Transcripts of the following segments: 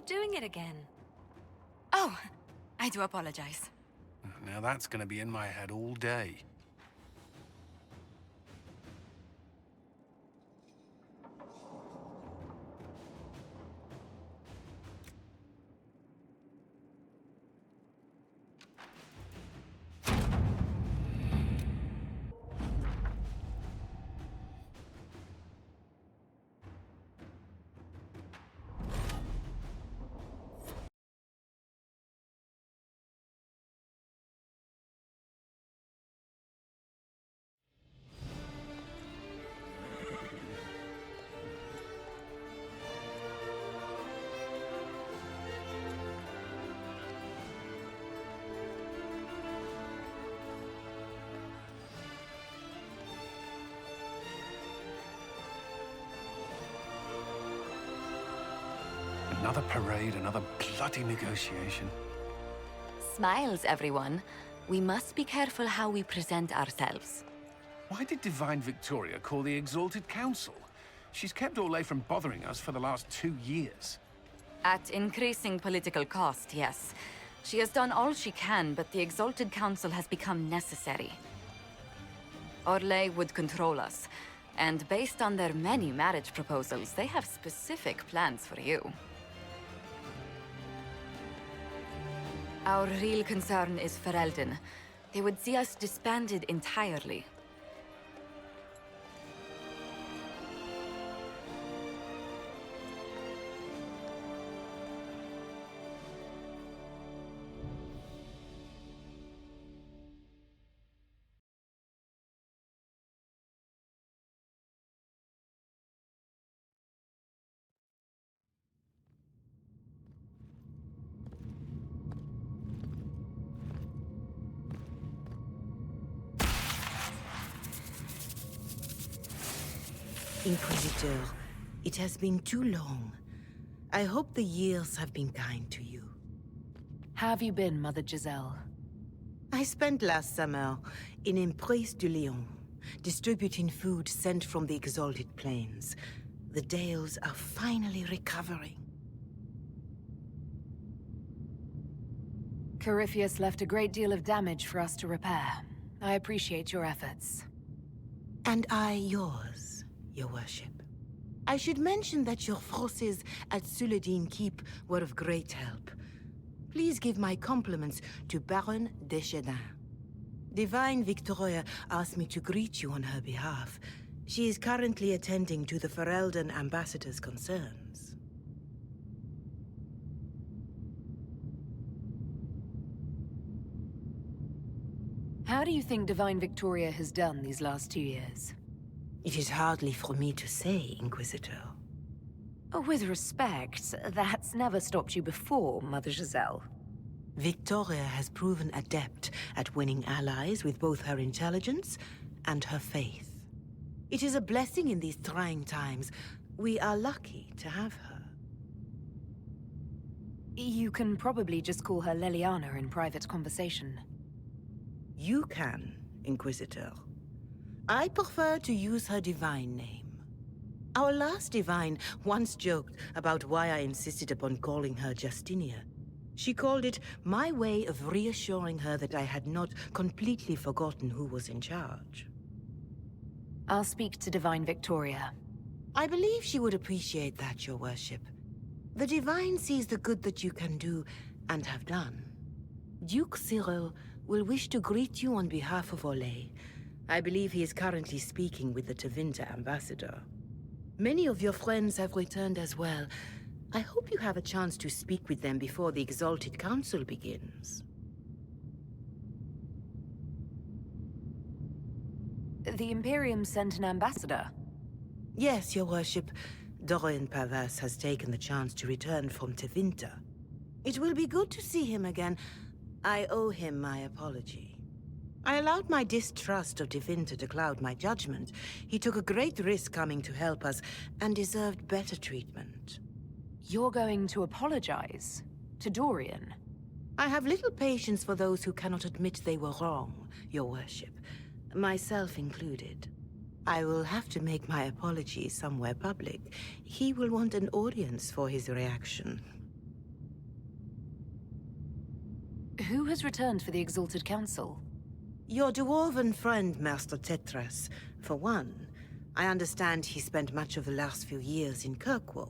doing it again. Oh, I do apologize. Now that's gonna be in my head all day. Another parade, another bloody negotiation. Smiles, everyone. We must be careful how we present ourselves. Why did Divine Victoria call the Exalted Council? She's kept Orlais from bothering us for the last 2 years. At increasing political cost, yes. She has done all she can, but the Exalted Council has become necessary. Orlais would control us, and based on their many marriage proposals, they have specific plans for you. Our real concern is Ferelden. They would see us disbanded entirely. Inquisitor, it has been too long. I hope the years have been kind to you. How have you been, Mother Giselle? I spent last summer in Emprise de Lyon, distributing food sent from the Exalted Plains. The Dales are finally recovering. Corypheus left a great deal of damage for us to repair. I appreciate your efforts. And I yours, Your Worship. I should mention that your forces at Suladin Keep were of great help. Please give my compliments to Baron Deschedin. Divine Victoria asked me to greet you on her behalf. She is currently attending to the Ferelden ambassador's concerns. How do you think Divine Victoria has done these last 2 years? It is hardly for me to say, Inquisitor. With respect, that's never stopped you before, Mother Giselle. Victoria has proven adept at winning allies with both her intelligence and her faith. It is a blessing in these trying times. We are lucky to have her. You can probably just call her Leliana in private conversation. You can, Inquisitor. I prefer to use her divine name. Our last divine once joked about why I insisted upon calling her Justinia. She called it my way of reassuring her that I had not completely forgotten who was in charge. I'll speak to Divine Victoria. I believe she would appreciate that, Your Worship. The Divine sees the good that you can do and have done. Duke Cyril will wish to greet you on behalf of Orlais. I believe he is currently speaking with the Tevinter ambassador. Many of your friends have returned as well. I hope you have a chance to speak with them before the Exalted Council begins. The Imperium sent an ambassador? Yes, Your Worship. Dorian Pavas has taken the chance to return from Tevinter. It will be good to see him again. I owe him my apology. I allowed my distrust of Tevinter to cloud my judgment. He took a great risk coming to help us, and deserved better treatment. You're going to apologize? To Dorian? I have little patience for those who cannot admit they were wrong, Your Worship. Myself included. I will have to make my apology somewhere public. He will want an audience for his reaction. Who has returned for the Exalted Council? Your dwarven friend, Master Tetras. For one, I understand he spent much of the last few years in Kirkwall.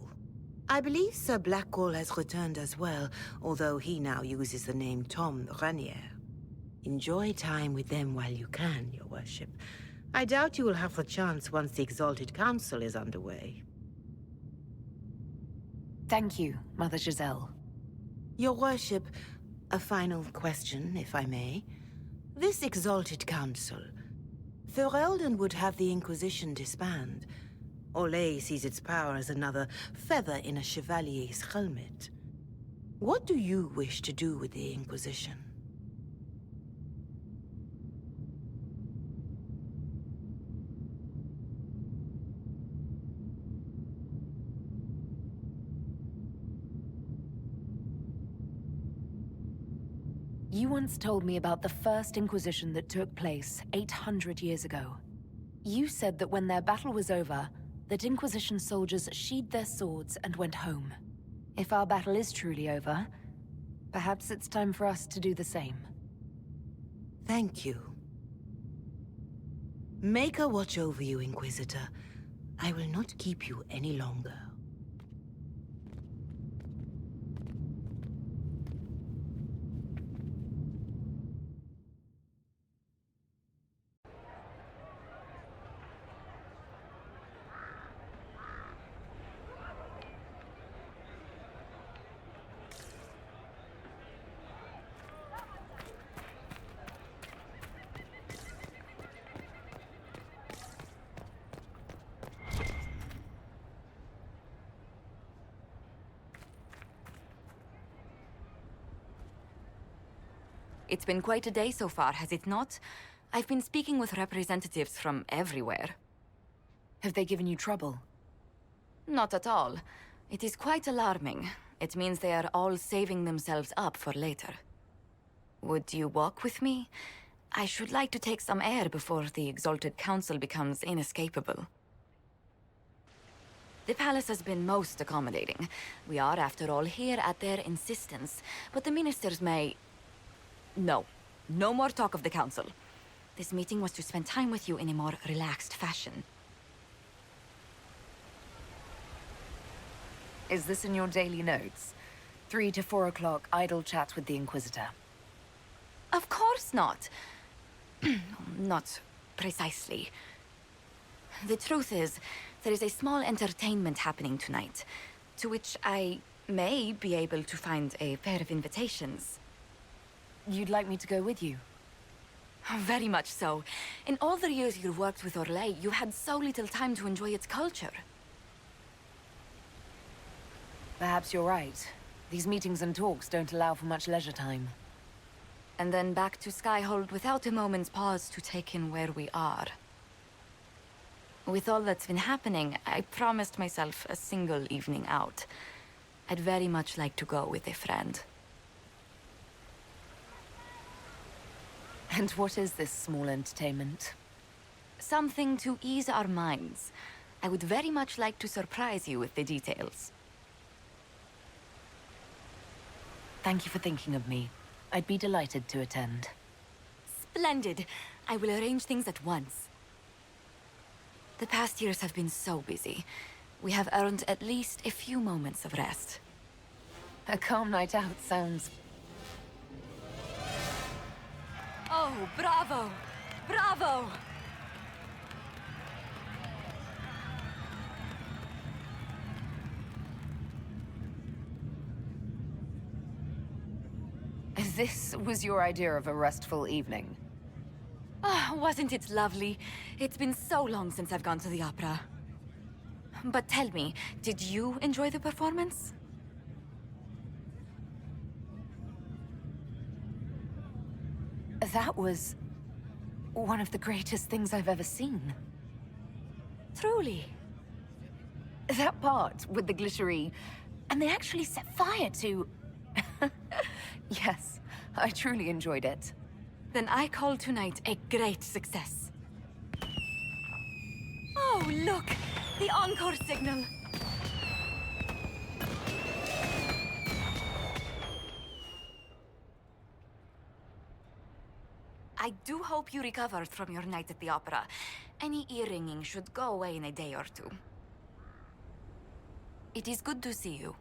I believe Sir Blackwall has returned as well, although he now uses the name Tom Ranier. Enjoy time with them while you can, Your Worship. I doubt you will have the chance once the Exalted Council is underway. Thank you, Mother Giselle. Your Worship, a final question, if I may. This Exalted Council, Ferelden would have the Inquisition disband. Olay sees its power as another feather in a chevalier's helmet. What do you wish to do with the Inquisition? You once told me about the first Inquisition that took place 800 years ago. You said that when their battle was over, that Inquisition soldiers sheathed their swords and went home. If our battle is truly over, perhaps it's time for us to do the same. Thank you. Maker watch over you, Inquisitor. I will not keep you any longer. It's been quite a day so far, has it not? I've been speaking with representatives from everywhere. Have they given you trouble? Not at all. It is quite alarming. It means they are all saving themselves up for later. Would you walk with me? I should like to take some air before the Exalted Council becomes inescapable. The palace has been most accommodating. We are, after all, here at their insistence, but the ministers may... No. No more talk of the council. This meeting was to spend time with you in a more relaxed fashion. Is this in your daily notes? 3 to 4 o'clock, idle chats with the Inquisitor. Of course not. Not precisely. The truth is, there is a small entertainment happening tonight, to which I may be able to find a pair of invitations. You'd like me to go with you? Very much so. In all the years you worked with Orlais, you had so little time to enjoy its culture. Perhaps you're right. These meetings and talks don't allow for much leisure time. And then back to Skyhold without a moment's pause to take in where we are. With all that's been happening, I promised myself a single evening out. I'd very much like to go with a friend. And what is this small entertainment? Something to ease our minds. I would very much like to surprise you with the details. Thank you for thinking of me. I'd be delighted to attend. Splendid! I will arrange things at once. The past years have been so busy. We have earned at least a few moments of rest. A calm night out sounds... Oh, bravo! Bravo! This was your idea of a restful evening? Ah, wasn't it lovely? It's been so long since I've gone to the opera. But tell me, did you enjoy the performance? That was... one of the greatest things I've ever seen. Truly? That part with the glittery... and they actually set fire to... Yes, I truly enjoyed it. Then I call tonight a great success. Oh, look! The encore signal! hope you recovered from your night at the opera. Any ear-ringing should go away in a day or two. It is good to see you.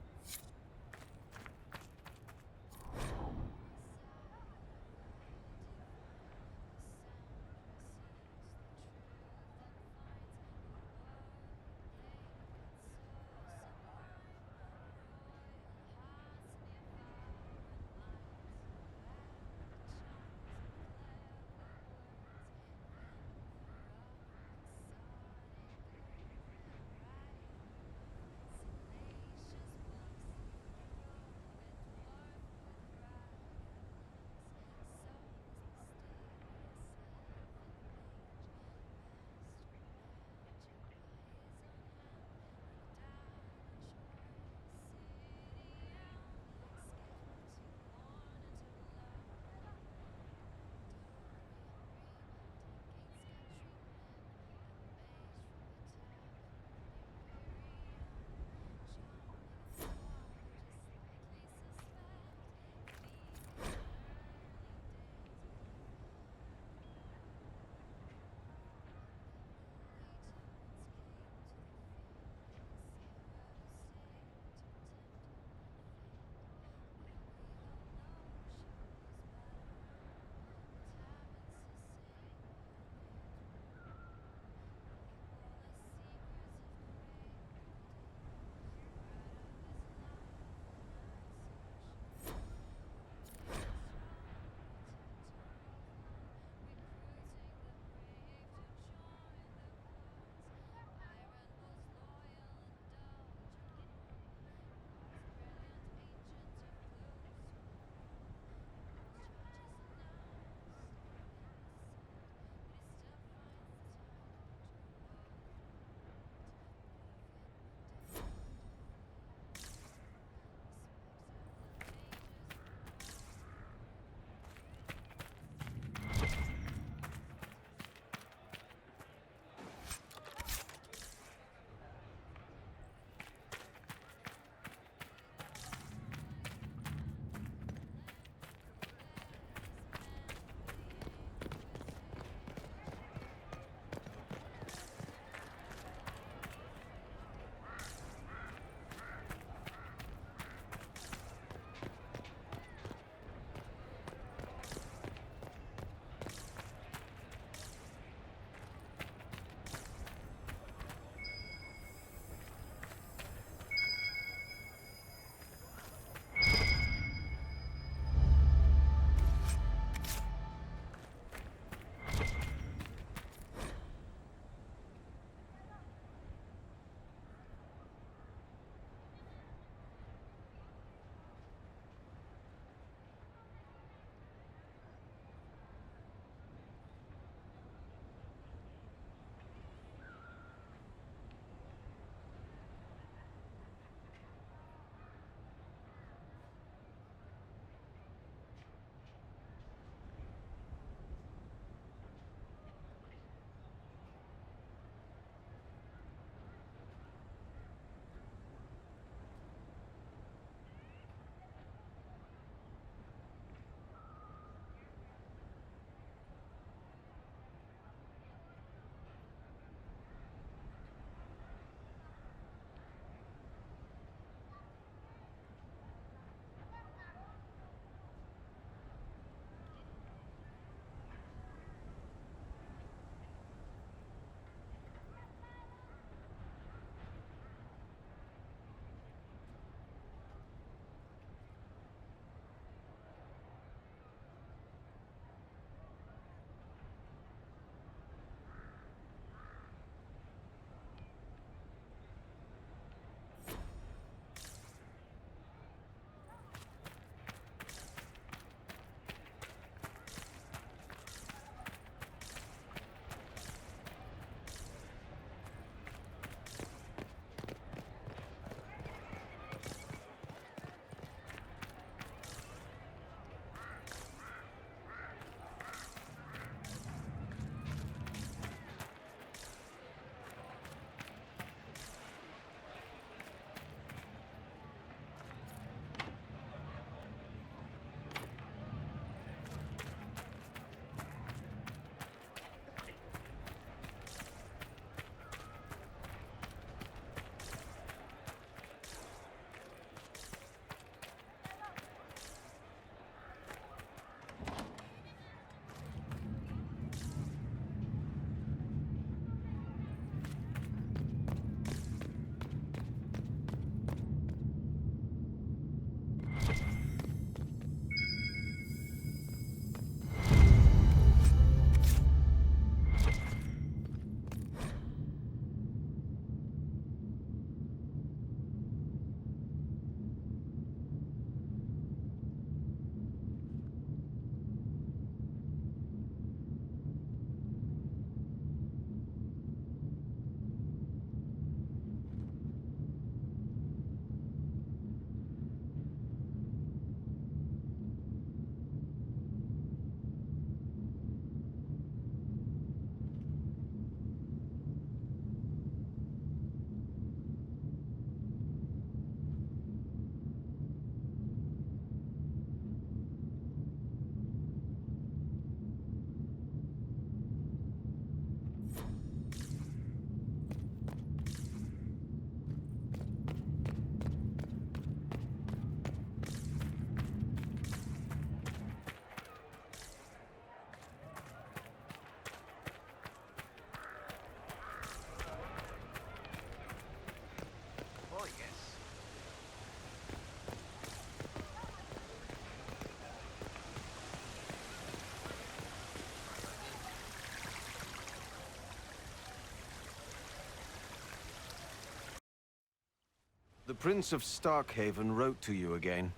The Prince of Starkhaven wrote to you again.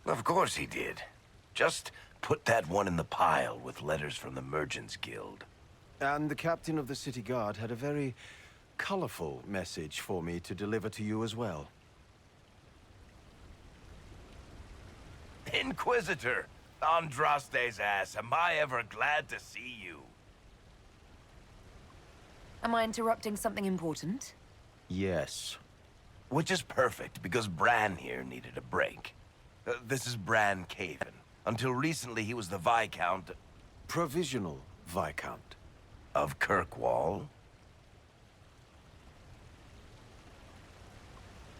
Of course he did. Just put that one in the pile with letters from the Merchants Guild. And the captain of the city guard had a very colorful message for me to deliver to you as well. Inquisitor! Andraste's ass, am I ever glad to see you. Am I interrupting something important? Yes. Which is perfect, because Bran here needed a break. This is Bran Caven. Until recently, he was the Viscount... Provisional Viscount. Of Kirkwall.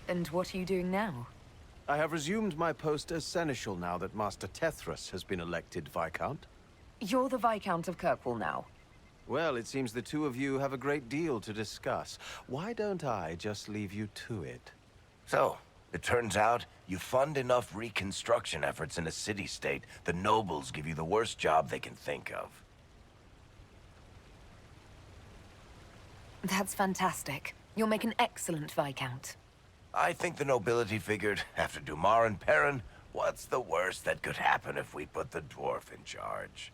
And what are you doing now? I have resumed my post as Seneschal now that Master Tethras has been elected Viscount. You're the Viscount of Kirkwall now. Well, it seems the two of you have a great deal to discuss. Why don't I just leave you to it? So, it turns out you fund enough reconstruction efforts in a city-state, the nobles give you the worst job they can think of. That's fantastic. You'll make an excellent Viscount. I think the nobility figured, after Dumar and Perrin, what's the worst that could happen if we put the dwarf in charge?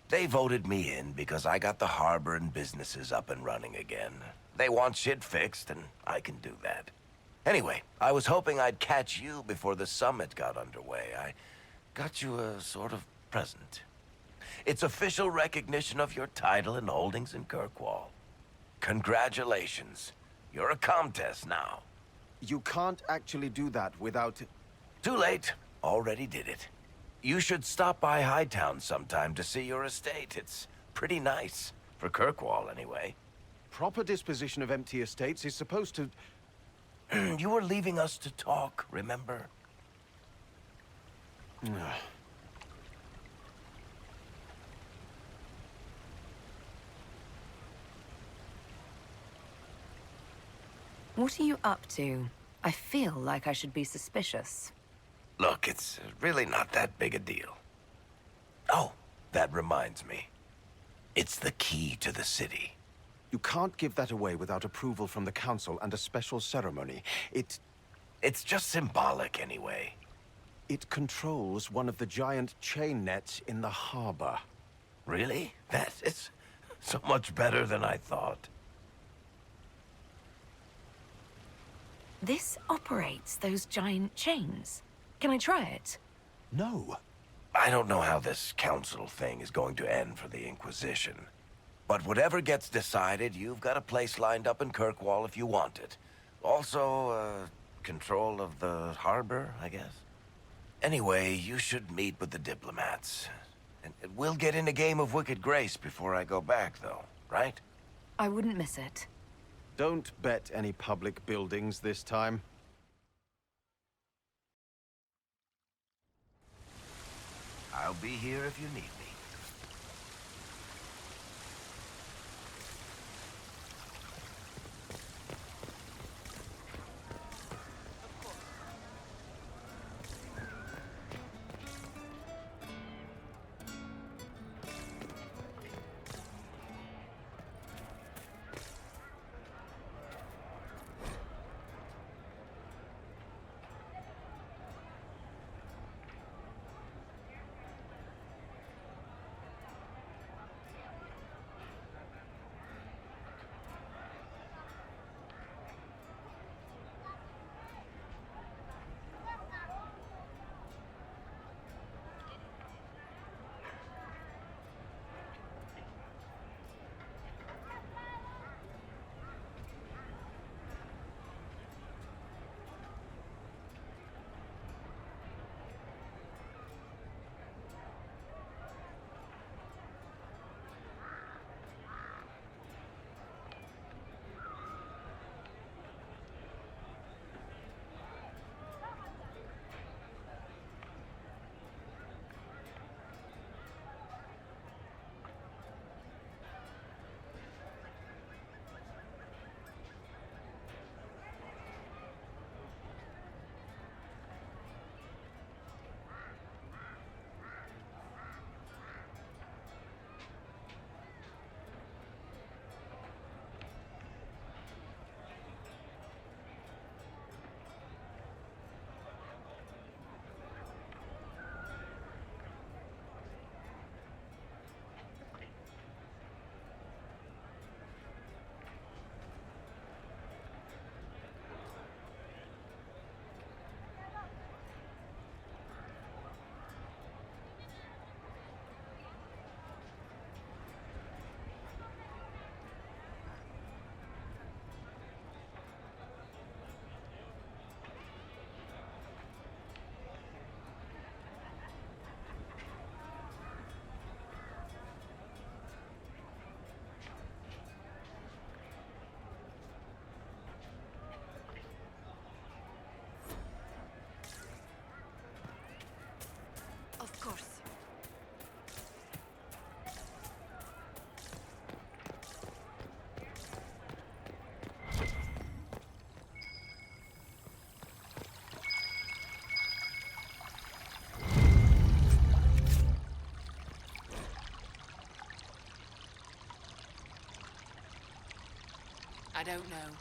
They voted me in because I got the harbor and businesses up and running again. They want shit fixed, and I can do that. Anyway, I was hoping I'd catch you before the summit got underway. I got you a sort of present. It's official recognition of your title and holdings in Kirkwall. Congratulations. You're a Comtesse now. You can't actually do that without... Too late. Already did it. You should stop by Hightown sometime to see your estate. It's pretty nice. For Kirkwall, anyway. Proper disposition of empty estates is supposed to... You were leaving us to talk, remember? What are you up to? I feel like I should be suspicious. Look, it's really not that big a deal. Oh, that reminds me. It's the key to the city. You can't give that away without approval from the Council and a special ceremony. It's just symbolic, anyway. It controls one of the giant chain nets in the harbor. Really? That is so much better than I thought. This operates those giant chains. Can I try it? No. I don't know how this council thing is going to end for the Inquisition. But whatever gets decided, you've got a place lined up in Kirkwall if you want it. Also, control of the harbor, I guess. Anyway, you should meet with the diplomats. And we'll get in a game of Wicked Grace before I go back, though, right? I wouldn't miss it. Don't bet any public buildings this time. I'll be here if you need me. I don't know.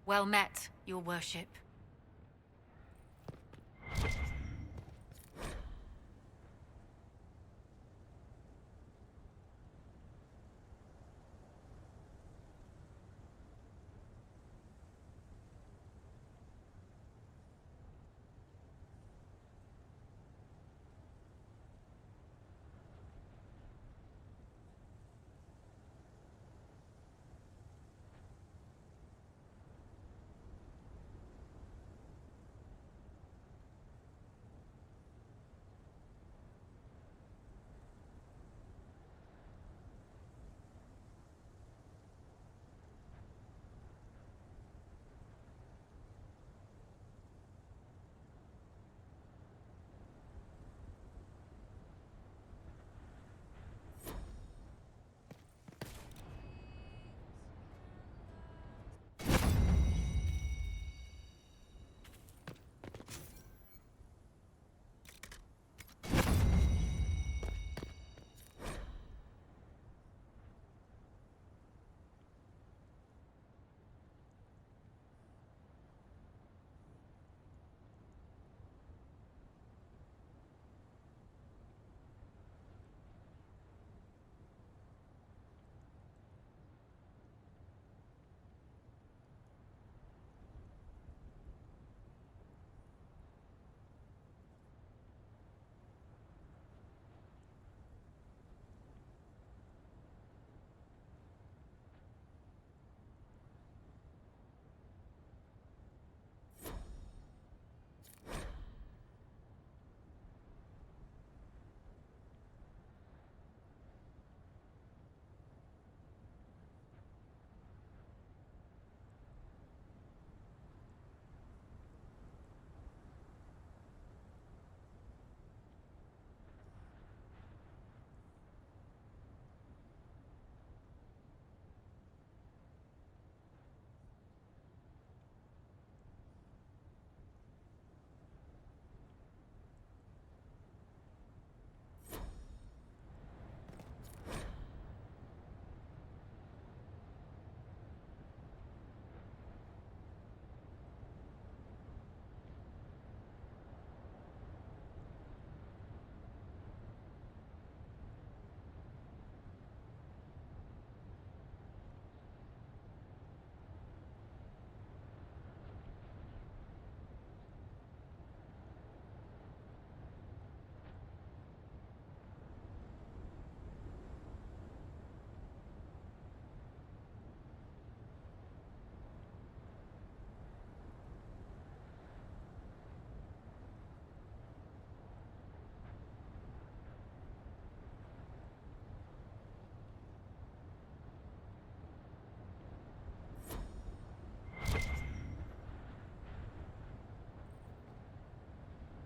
Well met, your worship.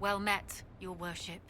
Well met, your worship.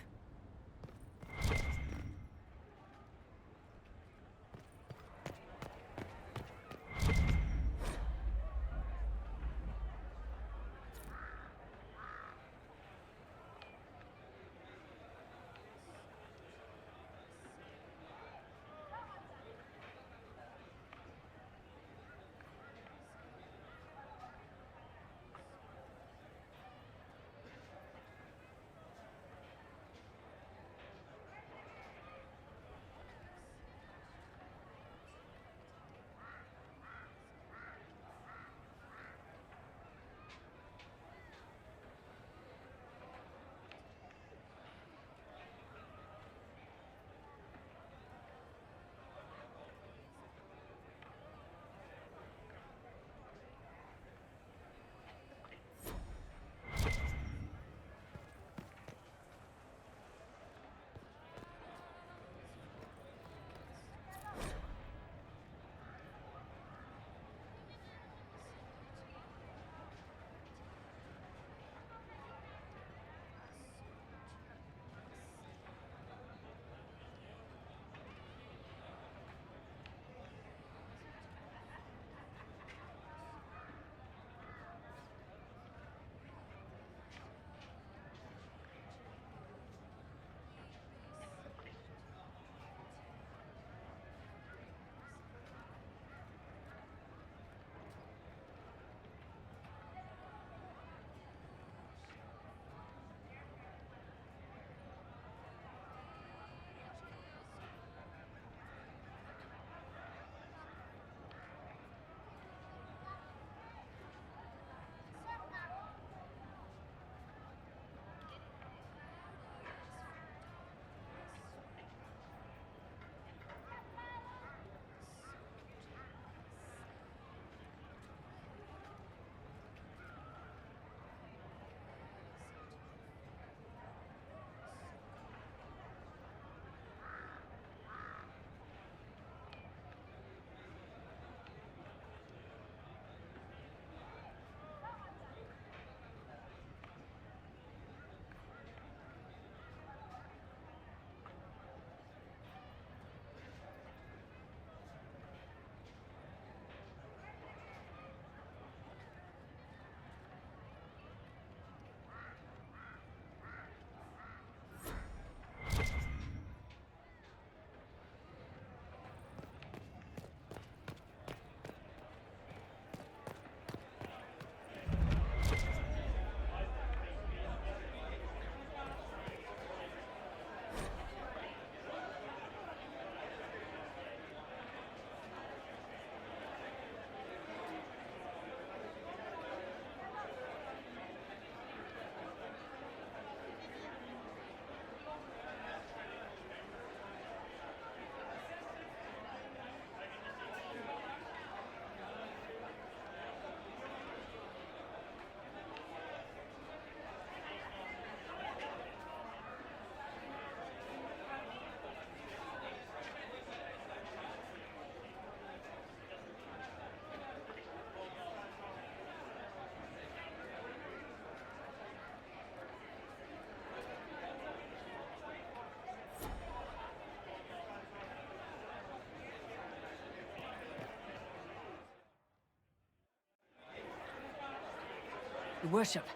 Your worship,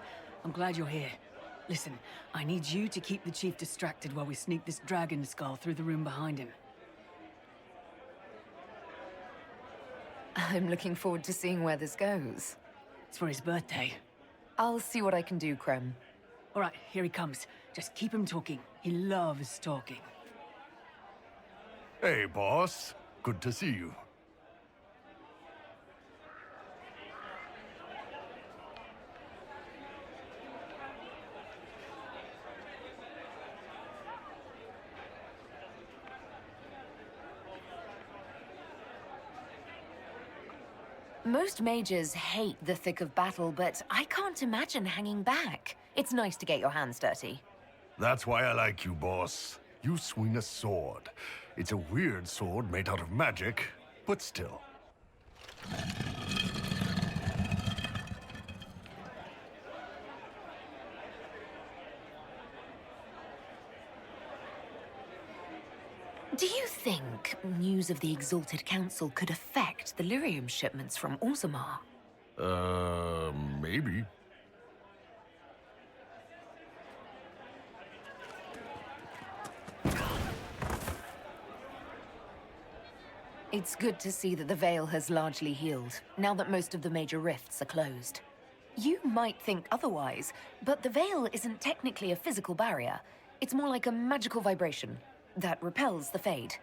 I'm glad you're here. Listen, I need you to keep the chief distracted while we sneak this dragon skull through the room behind him. I'm looking forward to seeing where this goes. It's for his birthday. I'll see what I can do, Krem. All right, here he comes. Just keep him talking. He loves talking. Hey, boss. Good to see you. Most mages hate the thick of battle, but I can't imagine hanging back. It's nice to get your hands dirty. That's why I like you, boss. You swing a sword. It's a weird sword made out of magic, but still. Do you think news of the Exalted Council could affect the lyrium shipments from Orzammar? Maybe. It's good to see that the Veil has largely healed, now that most of the major rifts are closed. You might think otherwise, but the Veil isn't technically a physical barrier. It's more like a magical vibration that repels the Fade.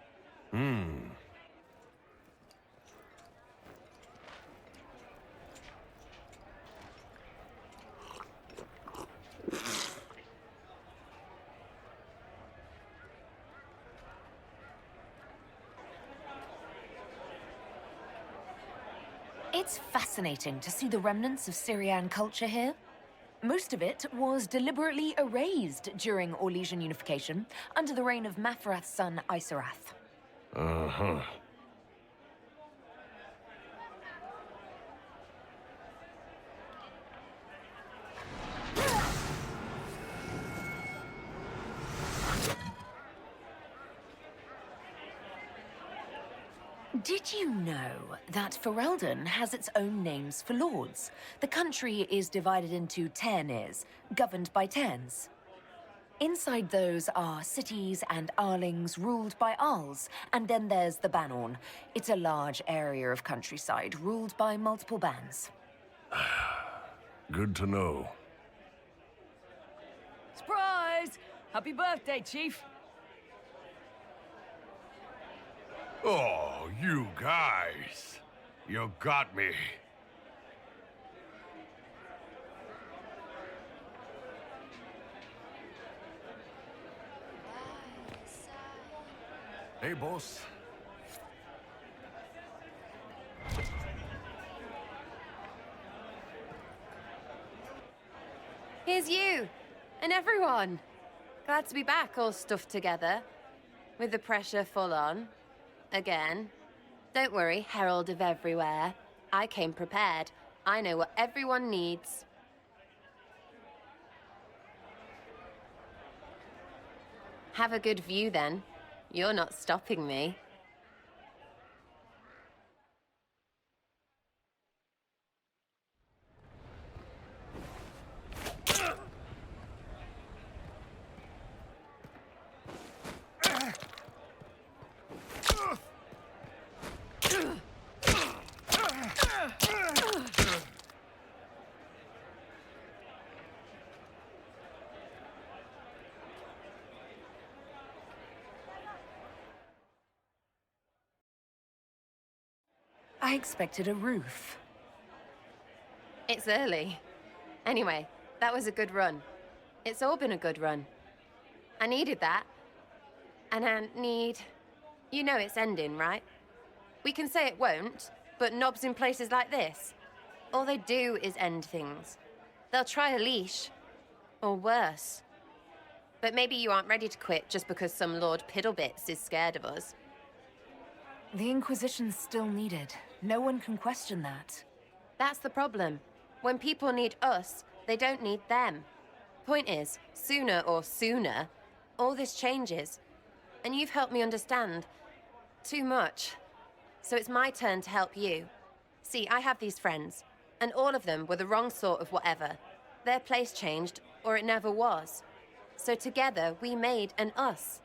It's fascinating to see the remnants of Syrian culture here. Most of it was deliberately erased during Orlesian unification, under the reign of Mafrath's son, Isarath. Uh-huh. Did you know that Ferelden has its own names for lords? The country is divided into Tairnirs, governed by Tairns. Inside those are cities and Arlings ruled by Arls, and then there's the Banorn. It's a large area of countryside ruled by multiple bands. Good to know. Surprise! Happy birthday, Chief! Oh, you guys. You got me. Hey, boss. Here's you, and everyone. Glad to be back, all stuffed together. With the pressure full on. Again. Don't worry, Herald of Everywhere. I came prepared. I know what everyone needs. Have a good view, then. You're not stopping me. I expected a roof. It's early. Anyway, that was a good run. It's all been a good run. I needed that. And I need... You know it's ending, right? We can say it won't, but knobs in places like this, all they do is end things. They'll try a leash. Or worse. But maybe you aren't ready to quit just because some Lord Piddlebits is scared of us. The Inquisition's still needed. No one can question that. That's the problem. When people need us, they don't need them. Point is, sooner, all this changes. And you've helped me understand. Too much. So it's my turn to help you. See, I have these friends, and all of them were the wrong sort of whatever. their place changed, or it never was. So together, we made an us.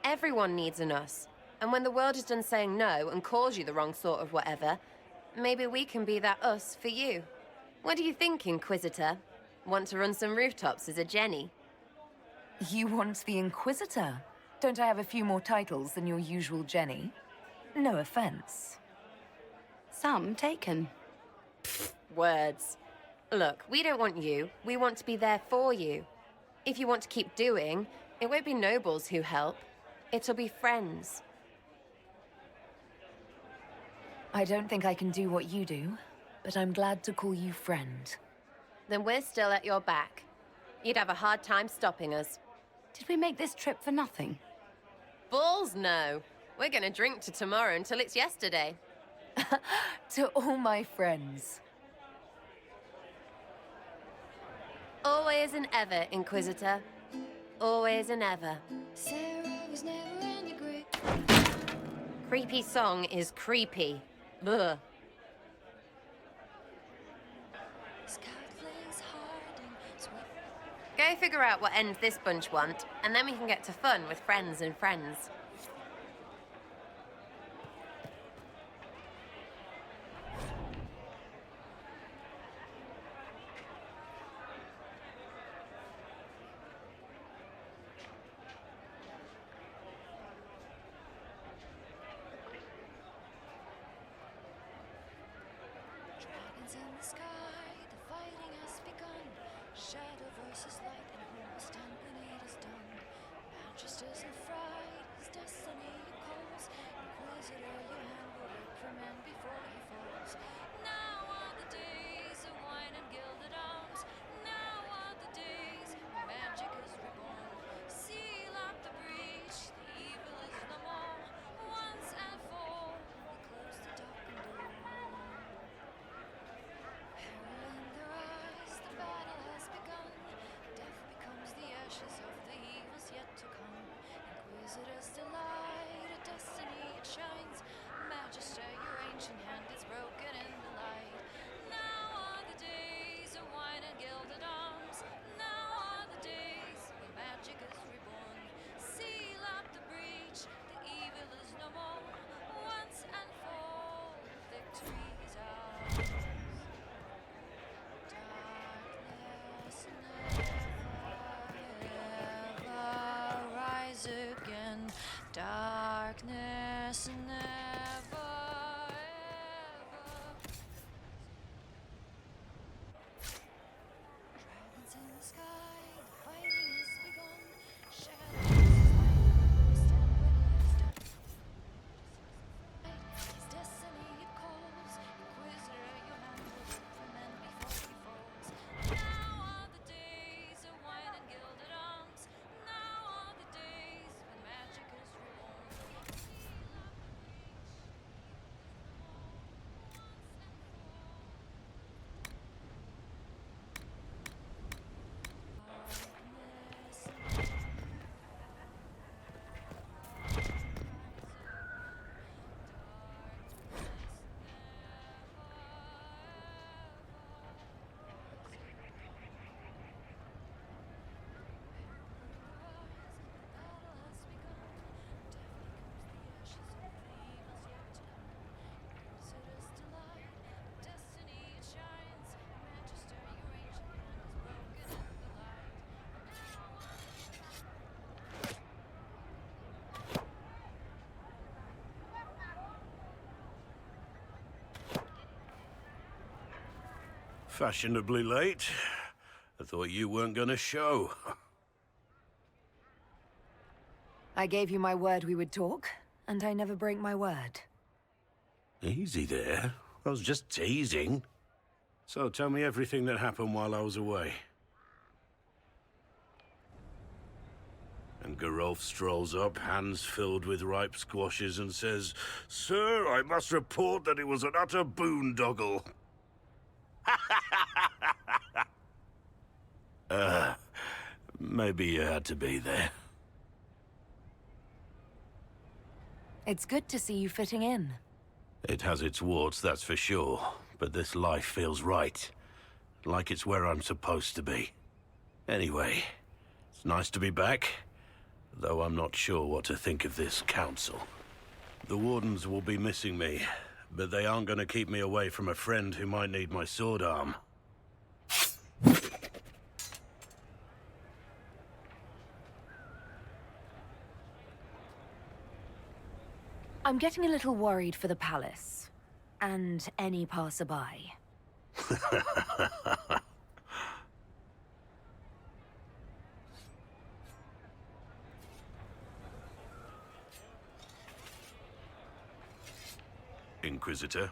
Everyone needs an us. And when the world is done saying no and calls you the wrong sort of whatever, maybe we can be that us for you. What do you think, Inquisitor? Want to run some rooftops as a Jenny? You want the Inquisitor? Don't I have a few more titles than your usual Jenny? No offense. Some taken. Words. Look, we don't want you. We want to be there for you. If you want to keep doing, it won't be nobles who help. It'll be friends. I don't think I can do what you do, but I'm glad to call you friend. Then we're still at your back. You'd have a hard time stopping us. Did we make this trip for nothing? Balls no. We're gonna drink to tomorrow until it's yesterday. To all my friends. Always and ever, Inquisitor. Always and ever. Sera was never in the grave. Creepy song is creepy. Ugh. Go figure out what ends this bunch want, and then we can get to fun with friends and friends. Dragons in the sky, the fighting has begun. Shadow versus light, and who will stand when it is done? Manchester's in fright, his destiny calls. Inquisitor, your hand will reprimand before he falls. Now are the days of wine and gilded arms. Now are the days when magic is reborn. Seal up the breach, the evil is no more. Once and for all, we close the darkened door. Peril in their eyes, the battle has begun. Death becomes the ashes of the evils yet to come. Inquisitor's delight, a destiny it shines. Magister, your ancient hand is broken in the light. Now are the days of wine and gilded arms. Now are the days when magic is reborn. Seal up the breach, the evil is no more. Once and for all, victory is ours. Darkness never rise again. Darkness never Dragons in the sky, the fighting has begun. Shadows stand when it is done. His destiny it calls. Inquisitor, your hand will reprimand before he falls. Now are the days of wine and gilded arms. Now are the days when magic is reborn. Fashionably late. I thought you weren't gonna show. I gave you my word we would talk, and I never break my word. Easy there. I was just teasing. So tell me everything that happened while I was away. And Geralf strolls up, hands filled with ripe squashes, and says, "Sir, I must report that it was an utter boondoggle." Maybe you had to be there. It's good to see you fitting in. It has its warts, that's for sure. But this life feels right. like it's where I'm supposed to be. Anyway, it's nice to be back, though I'm not sure what to think of this council. The Wardens will be missing me, but they aren't going to keep me away from a friend who might need my sword arm. I'm getting a little worried for the palace. And any passerby. Inquisitor.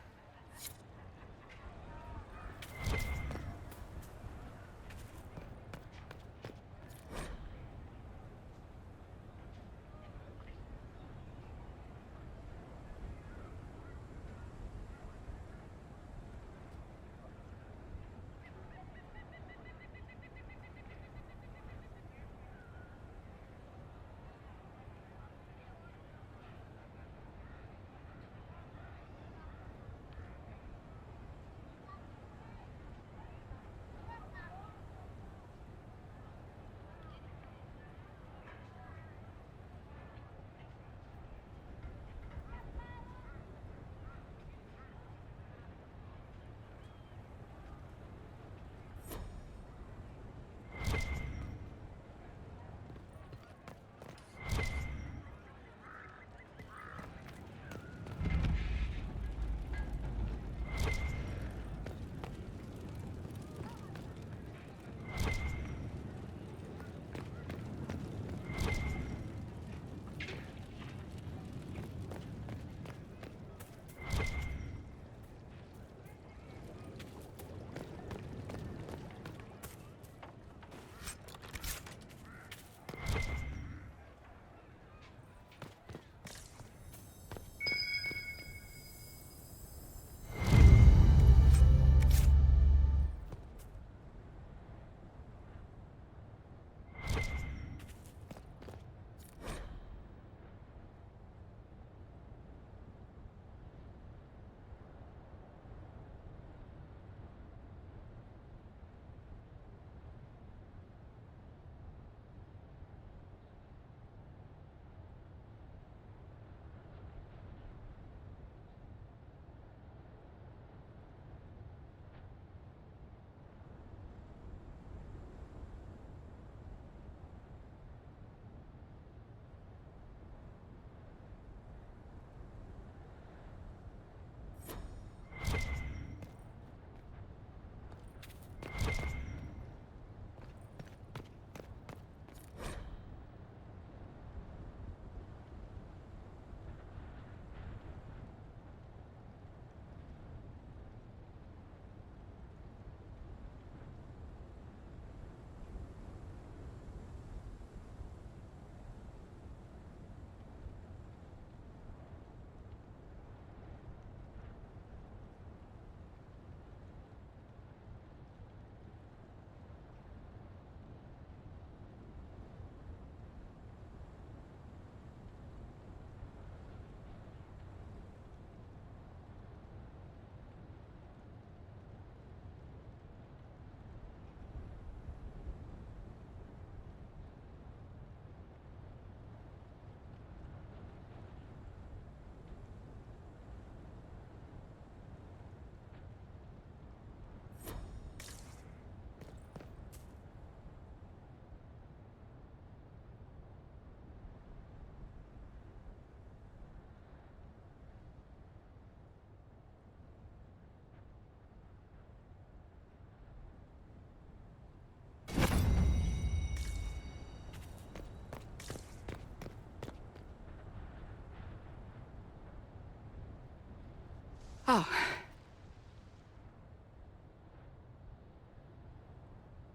Oh.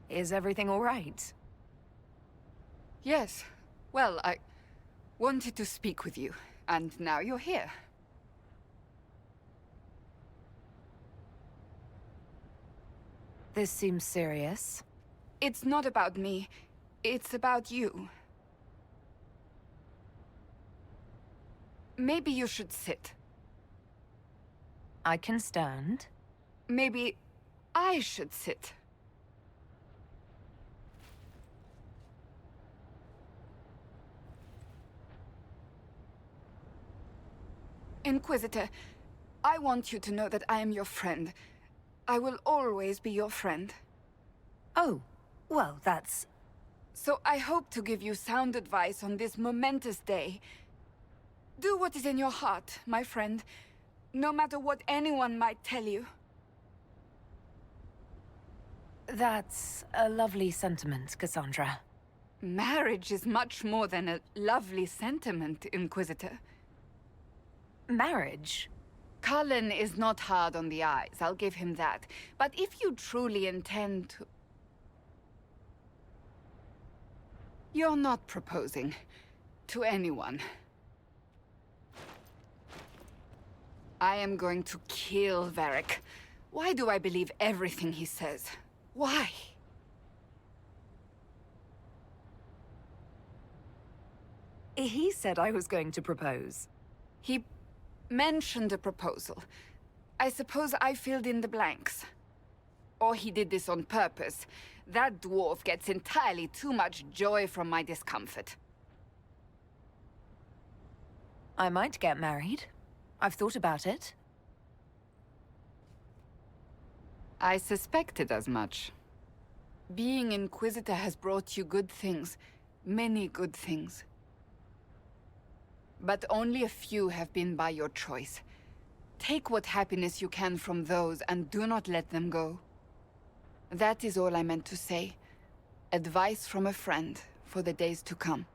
Is everything all right? Yes. Well, I wanted to speak with you, and now you're here. This seems serious. It's not about me. It's about you. Maybe you should sit. I can stand. Maybe I should sit. Inquisitor, I want you to know that I am your friend. I will always be your friend. Oh, well, that's... So I hope to give you sound advice on this momentous day. Do what is in your heart, my friend, no matter what anyone might tell you. That's a lovely sentiment, Cassandra. Marriage is much more than a lovely sentiment, Inquisitor. Marriage? Cullen is not hard on the eyes, I'll give him that. But if you truly intend to... You're not proposing to anyone. I am going to kill Varric. Why do I believe everything he says? Why? He said I was going to propose. He mentioned a proposal. I suppose I filled in the blanks. Or he did this on purpose. That dwarf gets entirely too much joy from my discomfort. I might get married. I've thought about it. I suspected as much. Being Inquisitor has brought you good things. Many good things. But only a few have been by your choice. Take what happiness you can from those and do not let them go. That is all I meant to say. Advice from a friend for the days to come.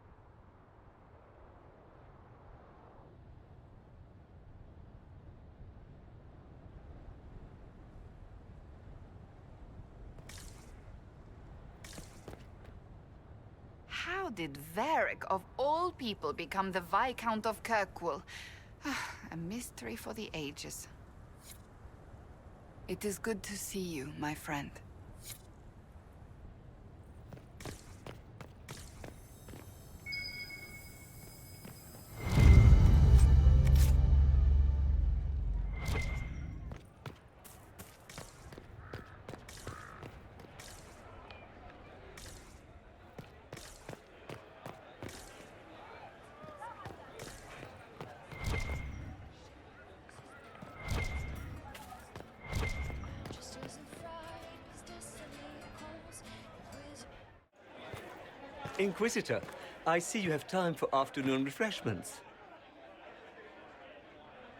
How did Varric, of all people, become the Viscount of Kirkwall? A mystery for the ages. It is good to see you, my friend. Inquisitor, I see you have time for afternoon refreshments.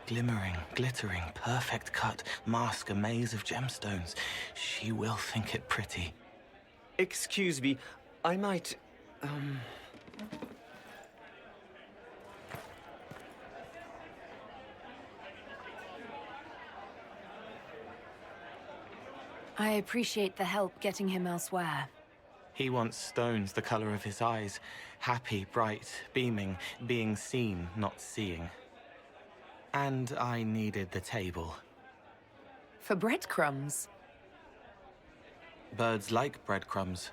Glimmering, glittering, perfect cut, mask a maze of gemstones. She will think it pretty. Excuse me, I might, I appreciate the help getting him elsewhere. He wants stones the color of his eyes. Happy, bright, beaming, being seen, not seeing. And I needed the table. For breadcrumbs? Birds like breadcrumbs.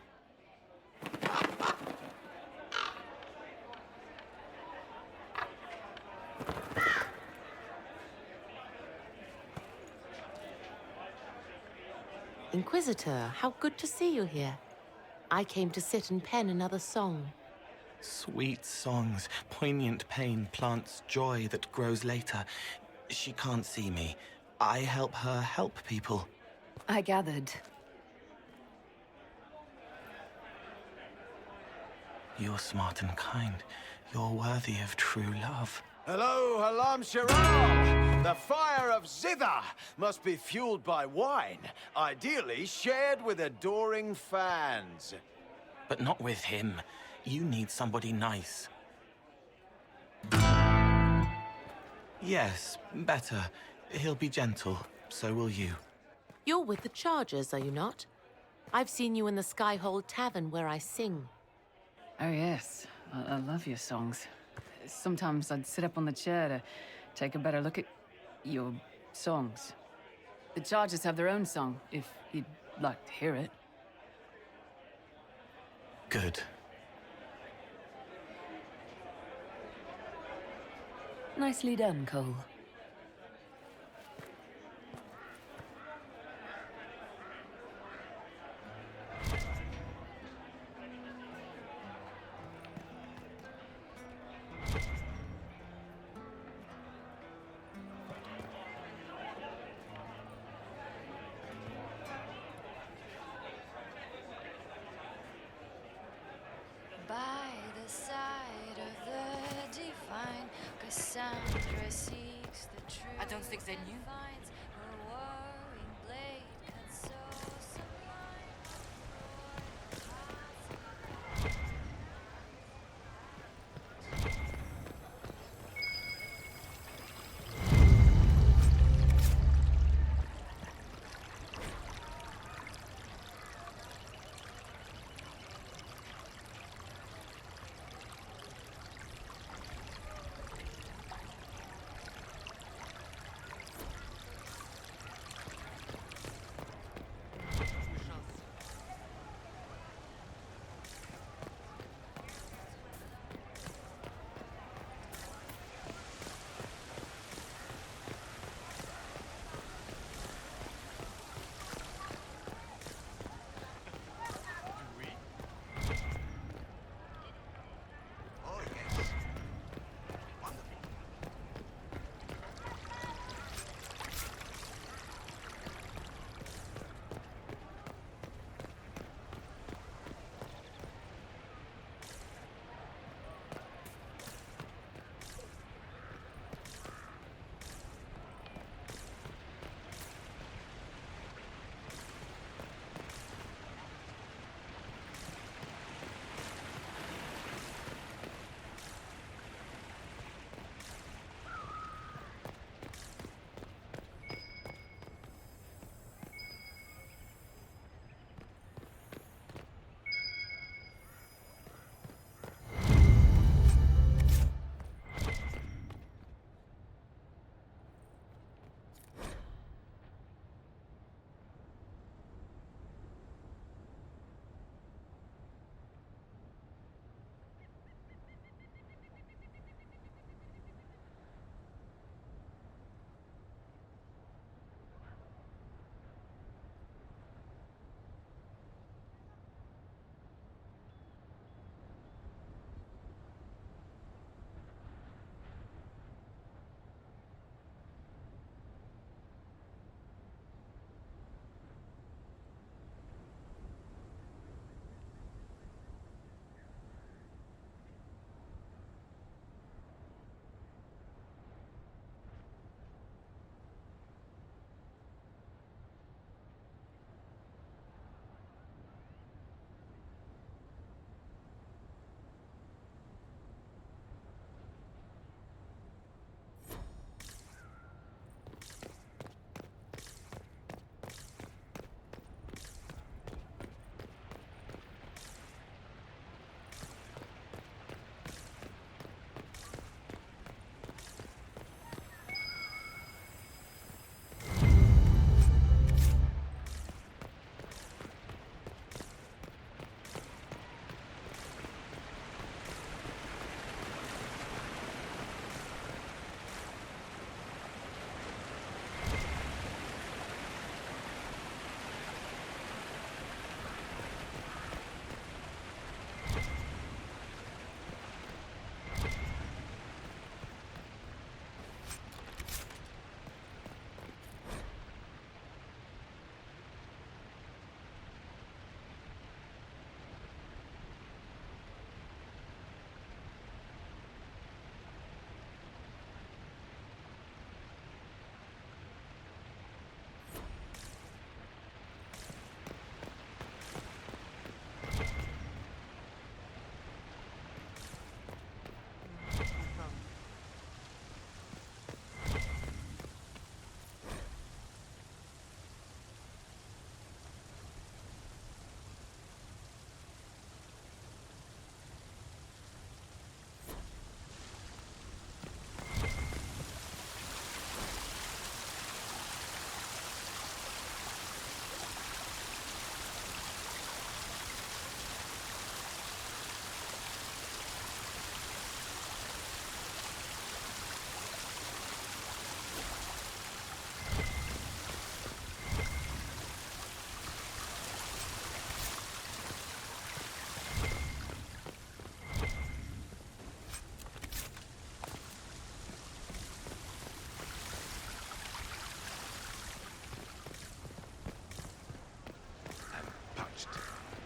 Inquisitor, how good to see you here. I came to sit and pen another song. Sweet songs, poignant pain plants joy that grows later. She can't see me. I help her help people. I gathered. You're smart and kind. You're worthy of true love. Hello, Halam Shiral! The fire of Zither must be fueled by wine, ideally shared with adoring fans. But not with him. You need somebody nice. Yes, better. He'll be gentle. So will you. You're with the Chargers, are you not? I've seen you in the Skyhold Tavern where I sing. Oh, yes. I love your songs. Sometimes I'd sit up on the chair to take a better look at your songs. The Chargers have their own song, if you'd like to hear it. Good. Nicely done, Cole. Cassandra seeks the truth. I don't think they knew. And finds her warring blade cuts so sublime.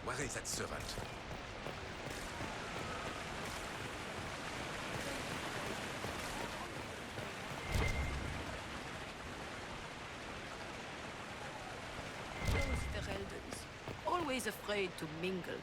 Where is that servant? always afraid to mingle.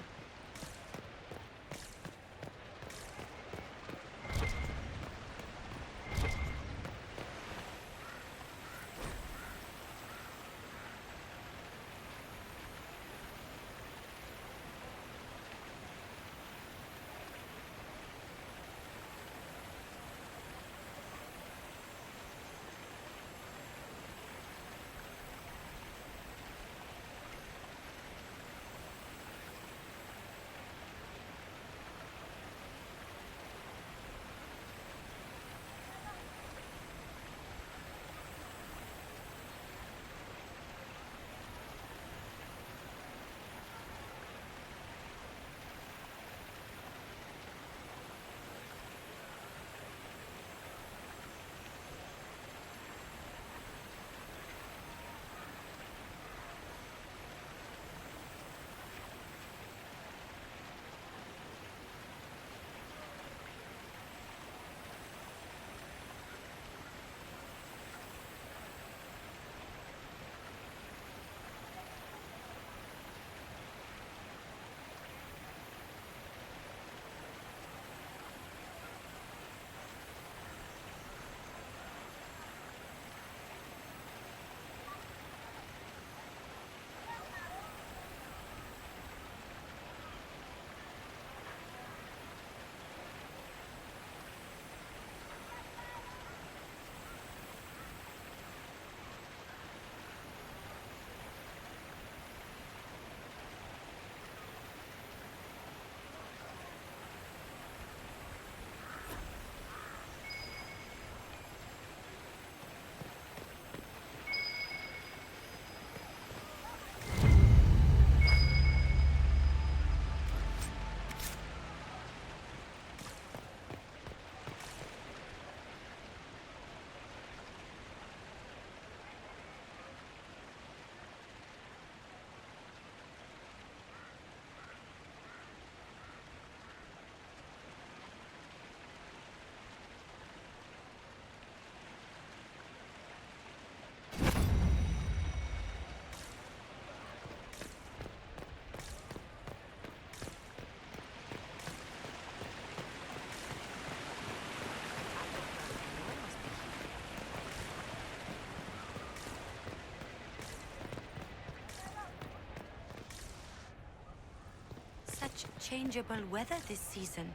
Such changeable weather this season.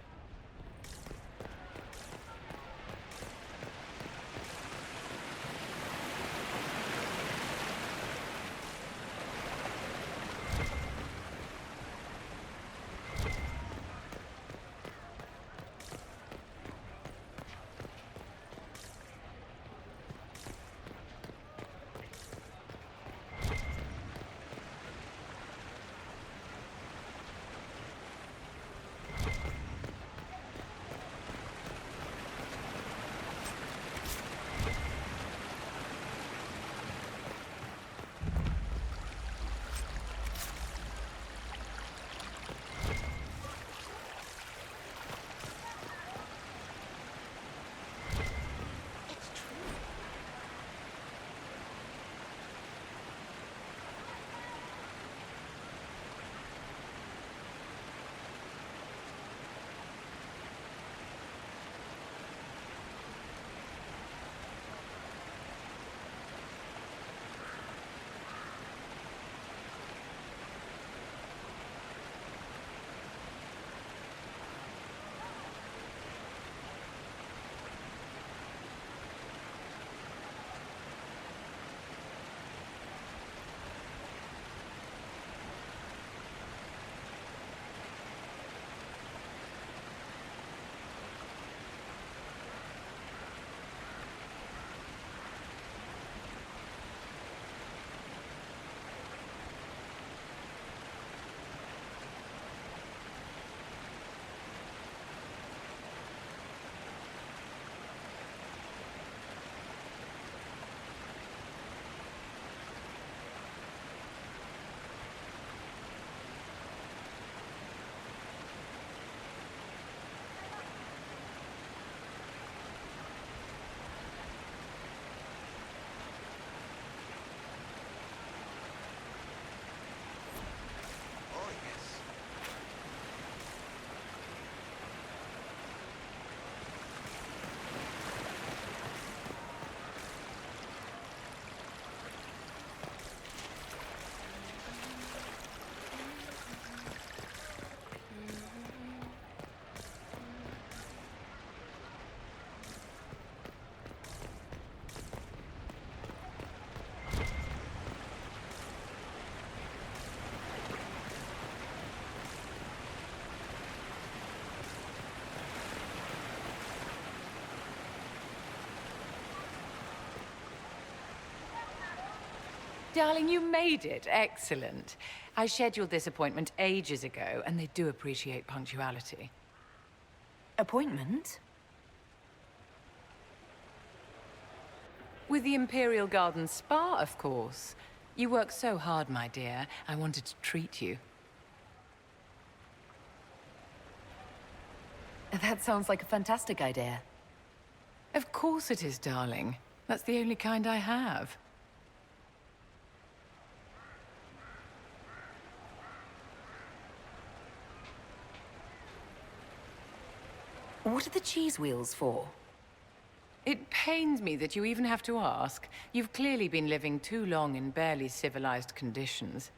Darling, you made it. Excellent. I scheduled this appointment ages ago, and they do appreciate punctuality. Appointment? With the Imperial Garden Spa, of course. You work so hard, my dear. I wanted to treat you. That sounds like a fantastic idea. Of course it is, darling. That's the only kind I have. What are the cheese wheels for? It pains me that you even have to ask. You've clearly been living too long in barely civilized conditions.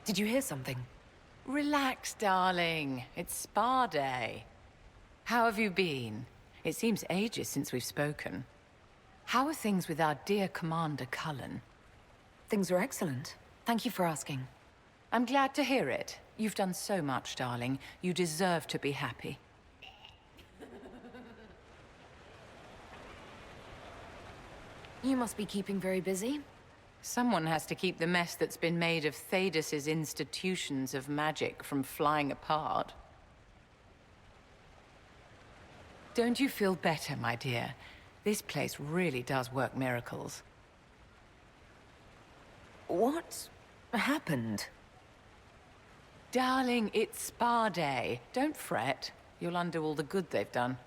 Did you hear something? Relax, darling. It's spa day. How have you been? It seems ages since we've spoken. How are things with our dear Commander Cullen? Things are excellent. Thank you for asking. I'm glad to hear it. You've done so much, darling. You deserve to be happy. You must be keeping very busy. Someone has to keep the mess that's been made of Thaddeus's institutions of magic from flying apart. Don't you feel better, my dear? This place really does work miracles. What happened? Darling, it's spa day. Don't fret. You'll undo all the good they've done.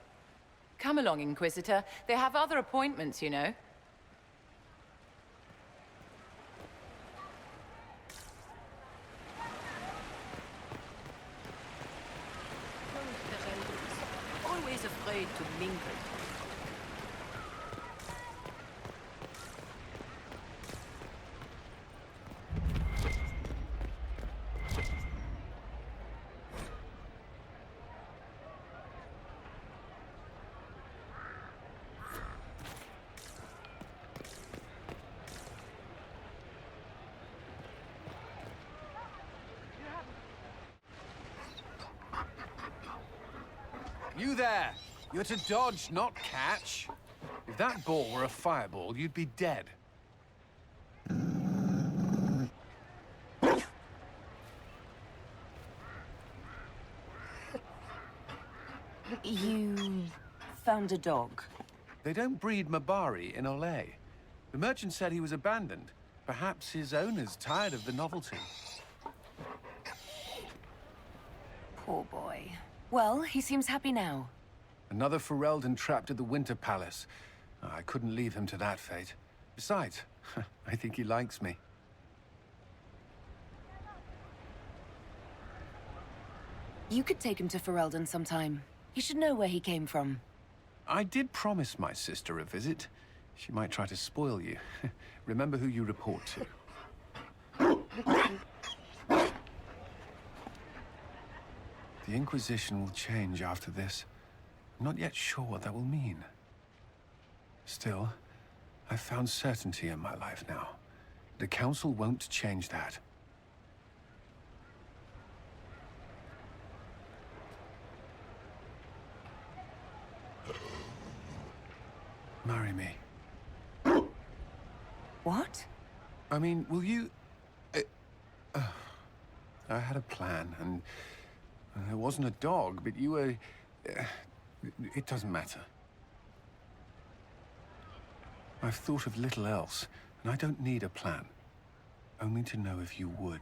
Come along, Inquisitor. They have other appointments, you know. Always afraid to mingle. You there! You're to dodge, not catch. If that ball were a fireball, you'd be dead. You found a dog? They don't breed Mabari in Olay. The merchant said he was abandoned. Perhaps his owner's tired of the novelty. Poor boy. Well, he seems happy now. Another Ferelden trapped at the Winter Palace. I couldn't leave him to that fate. Besides, I think he likes me. You could take him to Ferelden sometime. He should know where he came from. I did promise my sister a visit. She might try to spoil you. Remember who you report to. The Inquisition will change after this. I'm not yet sure what that will mean. Still, I've found certainty in my life now. The Council won't change that. Marry me. What? I mean, will you... I had a plan, and it wasn't a dog, but you were... it doesn't matter. I've thought of little else, and I don't need a plan. Only to know if you would.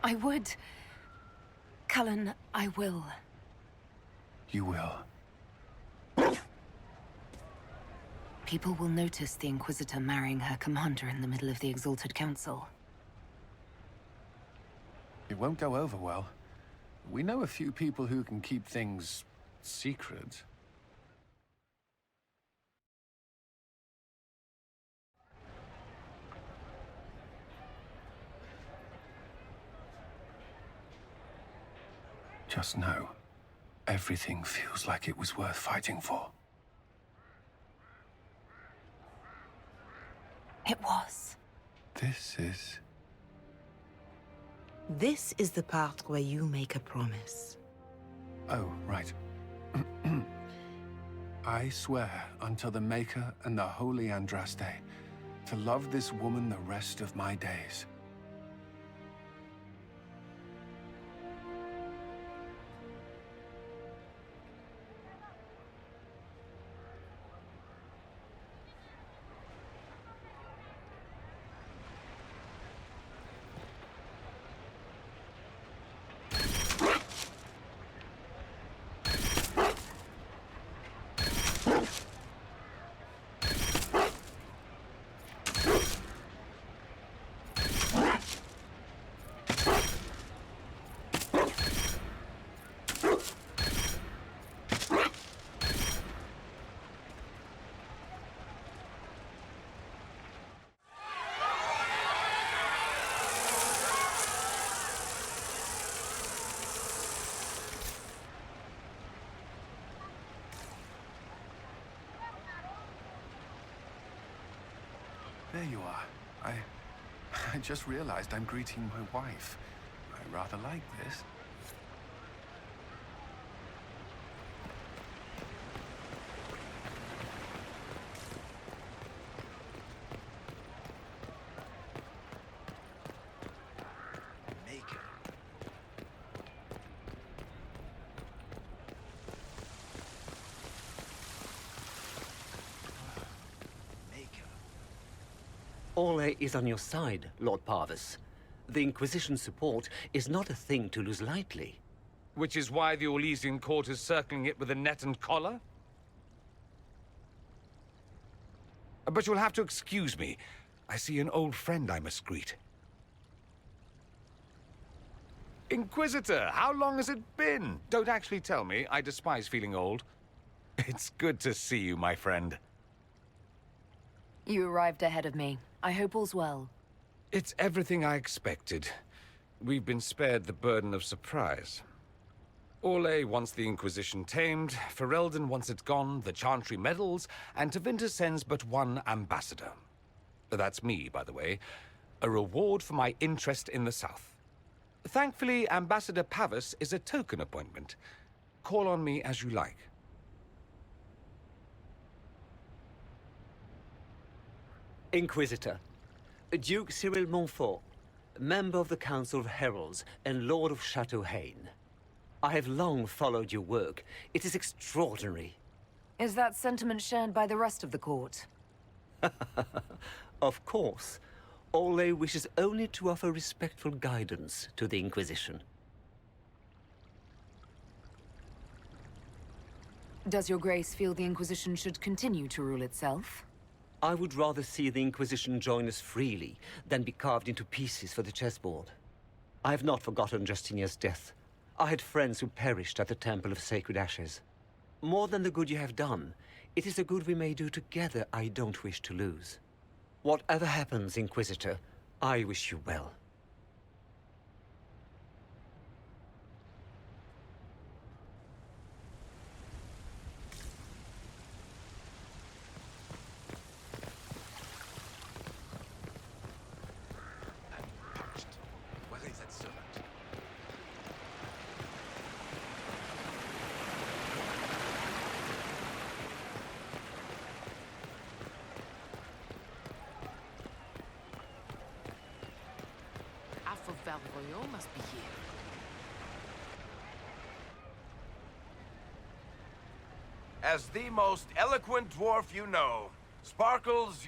I would. Cullen, I will. You will. People will notice the Inquisitor marrying her commander in the middle of the Exalted Council. It won't go over well. We know a few people who can keep things secret. Just know, everything feels like it was worth fighting for. It was. This is the part where you make a promise. Oh, right. I swear unto the Maker and the Holy Andraste to love this woman the rest of my days. There you are. I just realized I'm greeting my wife. I rather like this. Orlais is on your side, Lord Parvis. The Inquisition support is not a thing to lose lightly. Which is why the Orlesian court is circling it with a net and collar? But you'll have to excuse me. I see an old friend I must greet. Inquisitor, how long has it been? Don't actually tell me. I despise feeling old. It's good to see you, my friend. You arrived ahead of me. I hope all's well. It's everything I expected. We've been spared the burden of surprise. Orlais wants the Inquisition tamed, Ferelden wants it gone, the Chantry meddles, and Tevinter sends but one ambassador. That's me, by the way. A reward for my interest in the South. Thankfully, Ambassador Pavis is a token appointment. Call on me as you like. Inquisitor, Duke Cyril Montfort, member of the Council of Heralds and Lord of Chateau Haine. I have long followed your work. It is extraordinary. Is that sentiment shared by the rest of the court? Of course. Orlais wishes only to offer respectful guidance to the Inquisition. Does your grace feel the Inquisition should continue to rule itself? I would rather see the Inquisition join us freely than be carved into pieces for the chessboard. I have not forgotten Justinia's death. I had friends who perished at the Temple of Sacred Ashes. More than the good you have done, it is the good we may do together I don't wish to lose. Whatever happens, Inquisitor, I wish you well. Where is that servant? Varric must be here. As the most eloquent dwarf you know, Sparkles...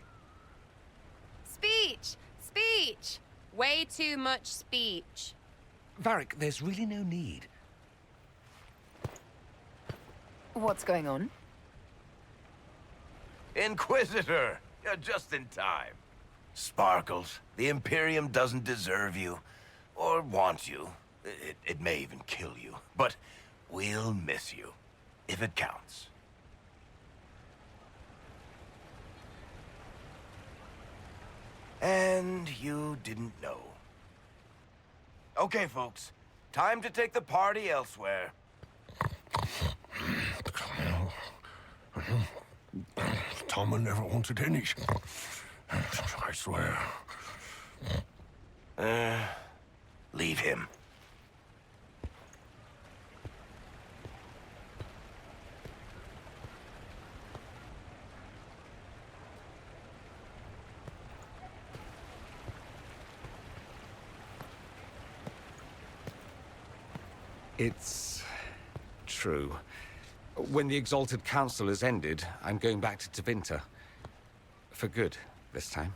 Speech! Speech! Way too much speech. Varric, there's really no need. What's going on? Inquisitor! You're just in time. Sparkles, the Imperium doesn't deserve you. Or want you. It may even kill you. But we'll miss you. If it counts. And you didn't know. Okay, folks. Time to take the party elsewhere. Tommen never wanted any. I swear. Leave him. It's true. When the Exalted Council has ended, I'm going back to Tevinter. For good, this time.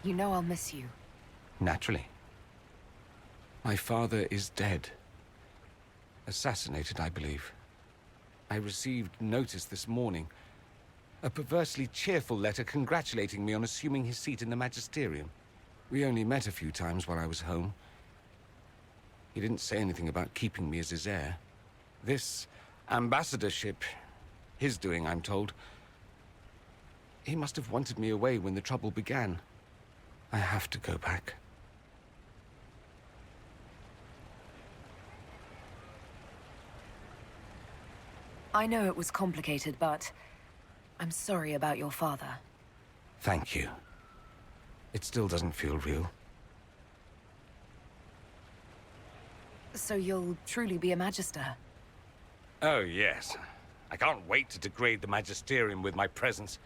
You know I'll miss you. Naturally. My father is dead. Assassinated, I believe. I received notice this morning. A perversely cheerful letter congratulating me on assuming his seat in the Magisterium. We only met a few times while I was home. He didn't say anything about keeping me as his heir. This ambassadorship, his doing, I'm told. He must have wanted me away when the trouble began. I have to go back. I know it was complicated, but I'm sorry about your father. Thank you. It still doesn't feel real. So you'll truly be a Magister? Oh, yes. I can't wait to degrade the Magisterium with my presence.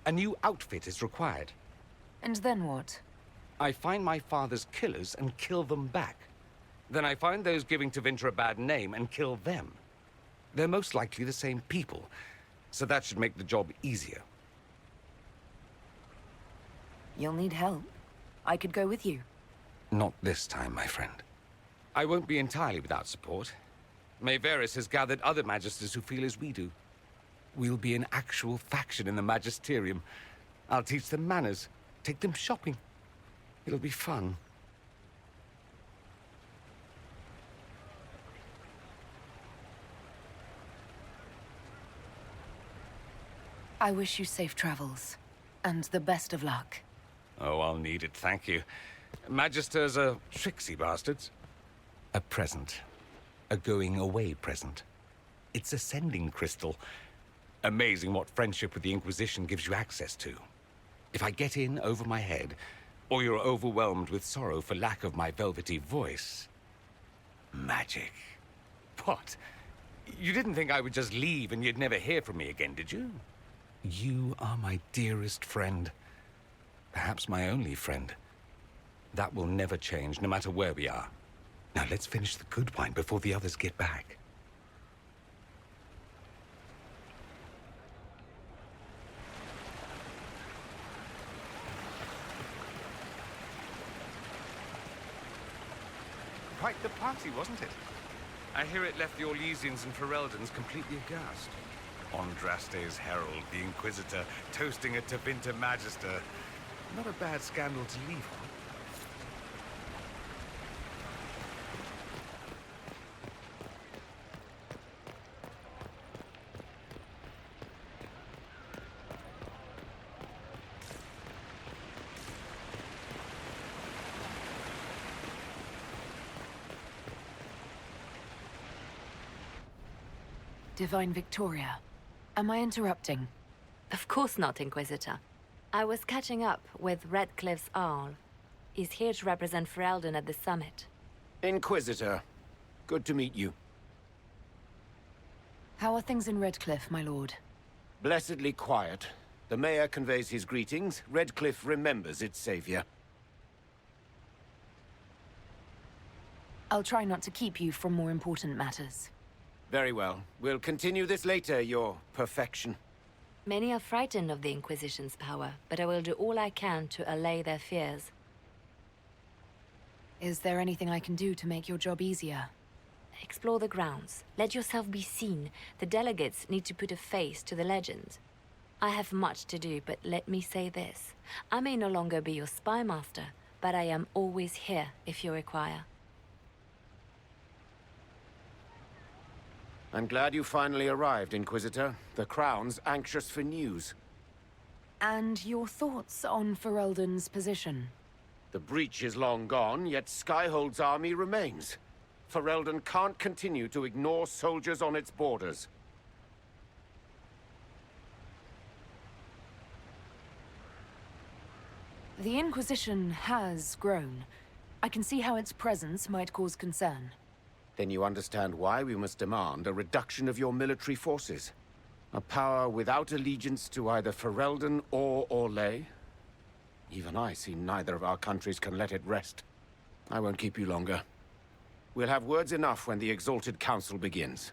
A new outfit is required. And then what? I find my father's killers and kill them back. Then I find those giving Tevinter a bad name and kill them. They're most likely the same people, so that should make the job easier. You'll need help. I could go with you. Not this time, my friend. I won't be entirely without support. Varric has gathered other Magisters who feel as we do. We'll be an actual faction in the Magisterium. I'll teach them manners, take them shopping. It'll be fun. I wish you safe travels, and the best of luck. Oh, I'll need it, thank you. Magisters are tricksy bastards. A present. A going-away present. It's a sending crystal. Amazing what friendship with the Inquisition gives you access to. If I get in over my head, or you're overwhelmed with sorrow for lack of my velvety voice... magic. What? You didn't think I would just leave and you'd never hear from me again, did you? You are my dearest friend. Perhaps my only friend. That will never change, no matter where we are. Now let's finish the good wine before the others get back. Quite the party, wasn't it? I hear it left the Orlesians and Ferelden's completely aghast. Andraste's herald, the Inquisitor, toasting a Tevinter Magister. Not a bad scandal to leave on. Divine Victoria, am I interrupting? Of course not, Inquisitor. I was catching up with Redcliffe's Arl. He's here to represent Ferelden at the summit. Inquisitor, good to meet you. How are things in Redcliffe, my lord? Blessedly quiet. The mayor conveys his greetings. Redcliffe remembers its savior. I'll try not to keep you from more important matters. Very well. We'll continue this later, your perfection. Many are frightened of the Inquisition's power, but I will do all I can to allay their fears. Is there anything I can do to make your job easier? Explore the grounds. Let yourself be seen. The delegates need to put a face to the legend. I have much to do, but let me say this. I may no longer be your spy master, but I am always here if you require. I'm glad you finally arrived, Inquisitor. The Crown's anxious for news. And your thoughts on Ferelden's position? The breach is long gone, yet Skyhold's army remains. Ferelden can't continue to ignore soldiers on its borders. The Inquisition has grown. I can see how its presence might cause concern. Then you understand why we must demand a reduction of your military forces. A power without allegiance to either Ferelden or Orlais? Even I see neither of our countries can let it rest. I won't keep you longer. We'll have words enough when the Exalted Council begins.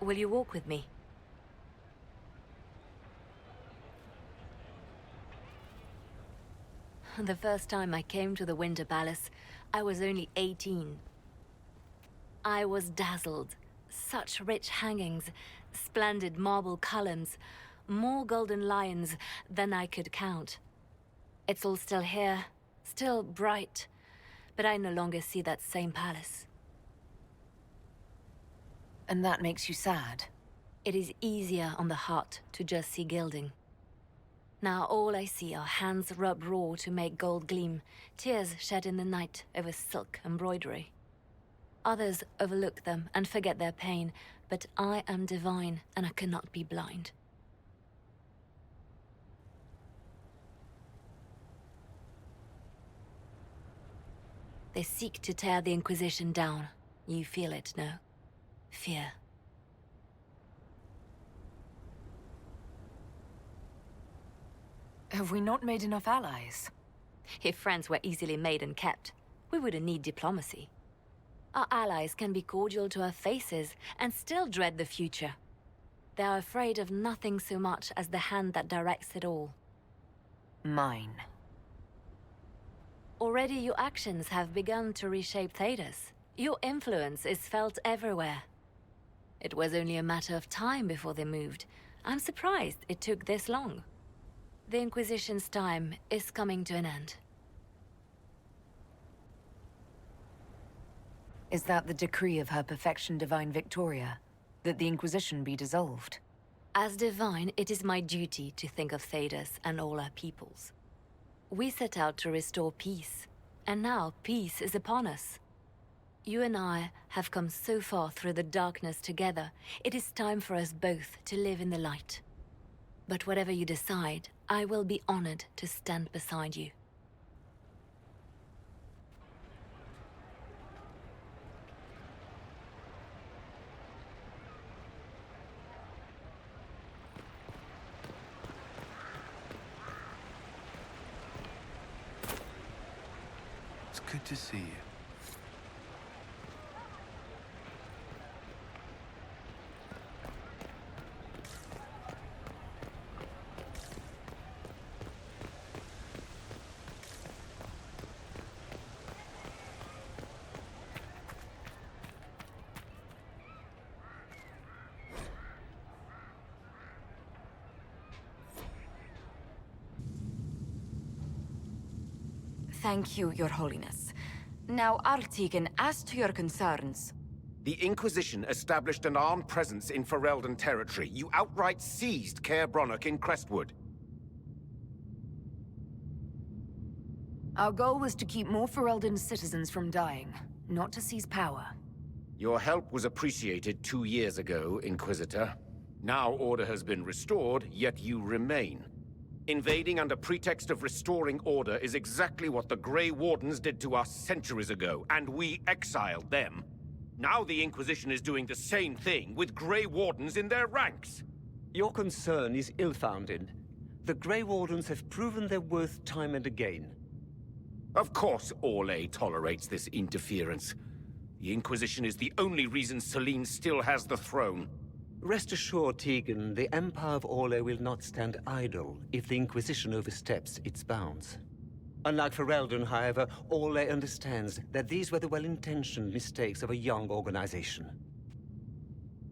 Will you walk with me? The first time I came to the Winter Palace, I was only 18. I was dazzled. Such rich hangings, splendid marble columns, more golden lions than I could count. It's all still here, still bright, but I no longer see that same palace. And that makes you sad? It is easier on the heart to just see gilding. Now all I see are hands rubbed raw to make gold gleam, tears shed in the night over silk embroidery. Others overlook them and forget their pain, but I am divine and I cannot be blind. They seek to tear the Inquisition down. You feel it, no? Fear. Have we not made enough allies? If friends were easily made and kept, we wouldn't need diplomacy. Our allies can be cordial to our faces and still dread the future. They are afraid of nothing so much as the hand that directs it all. Mine. Already your actions have begun to reshape Thedas. Your influence is felt everywhere. It was only a matter of time before they moved. I'm surprised it took this long. The Inquisition's time is coming to an end. Is that the decree of Her Perfection Divine Victoria? That the Inquisition be dissolved? As divine, it is my duty to think of Thedas and all our peoples. We set out to restore peace, and now peace is upon us. You and I have come so far through the darkness together. It is time for us both to live in the light. But whatever you decide, I will be honored to stand beside you. It's good to see you. Thank you, Your Holiness. Now, Arl Teagan, as to your concerns... The Inquisition established an armed presence in Ferelden territory. You outright seized Caer Bronach in Crestwood. Our goal was to keep more Ferelden citizens from dying, not to seize power. Your help was appreciated 2 years ago, Inquisitor. Now order has been restored, yet you remain. Invading under pretext of restoring order is exactly what the Grey Wardens did to us centuries ago, and we exiled them. Now the Inquisition is doing the same thing with Grey Wardens in their ranks. Your concern is ill-founded. The Grey Wardens have proven their worth time and again. Of course Orlais tolerates this interference. The Inquisition is the only reason Selene still has the throne. Rest assured, Teagan, the Empire of Orlais will not stand idle if the Inquisition oversteps its bounds. Unlike Ferelden, however, Orlais understands that these were the well-intentioned mistakes of a young organization.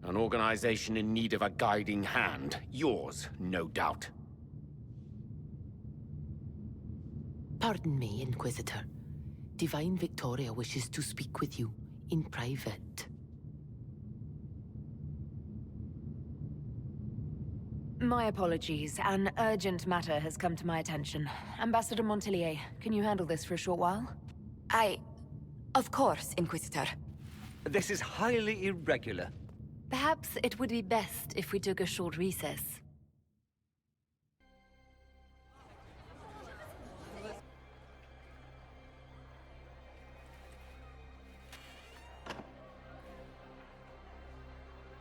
An organization in need of a guiding hand. Yours, no doubt. Pardon me, Inquisitor. Divine Victoria wishes to speak with you in private. My apologies. An urgent matter has come to my attention. Ambassador Montelier, can you handle this for a short while? Of course, Inquisitor. This is highly irregular. Perhaps it would be best if we took a short recess.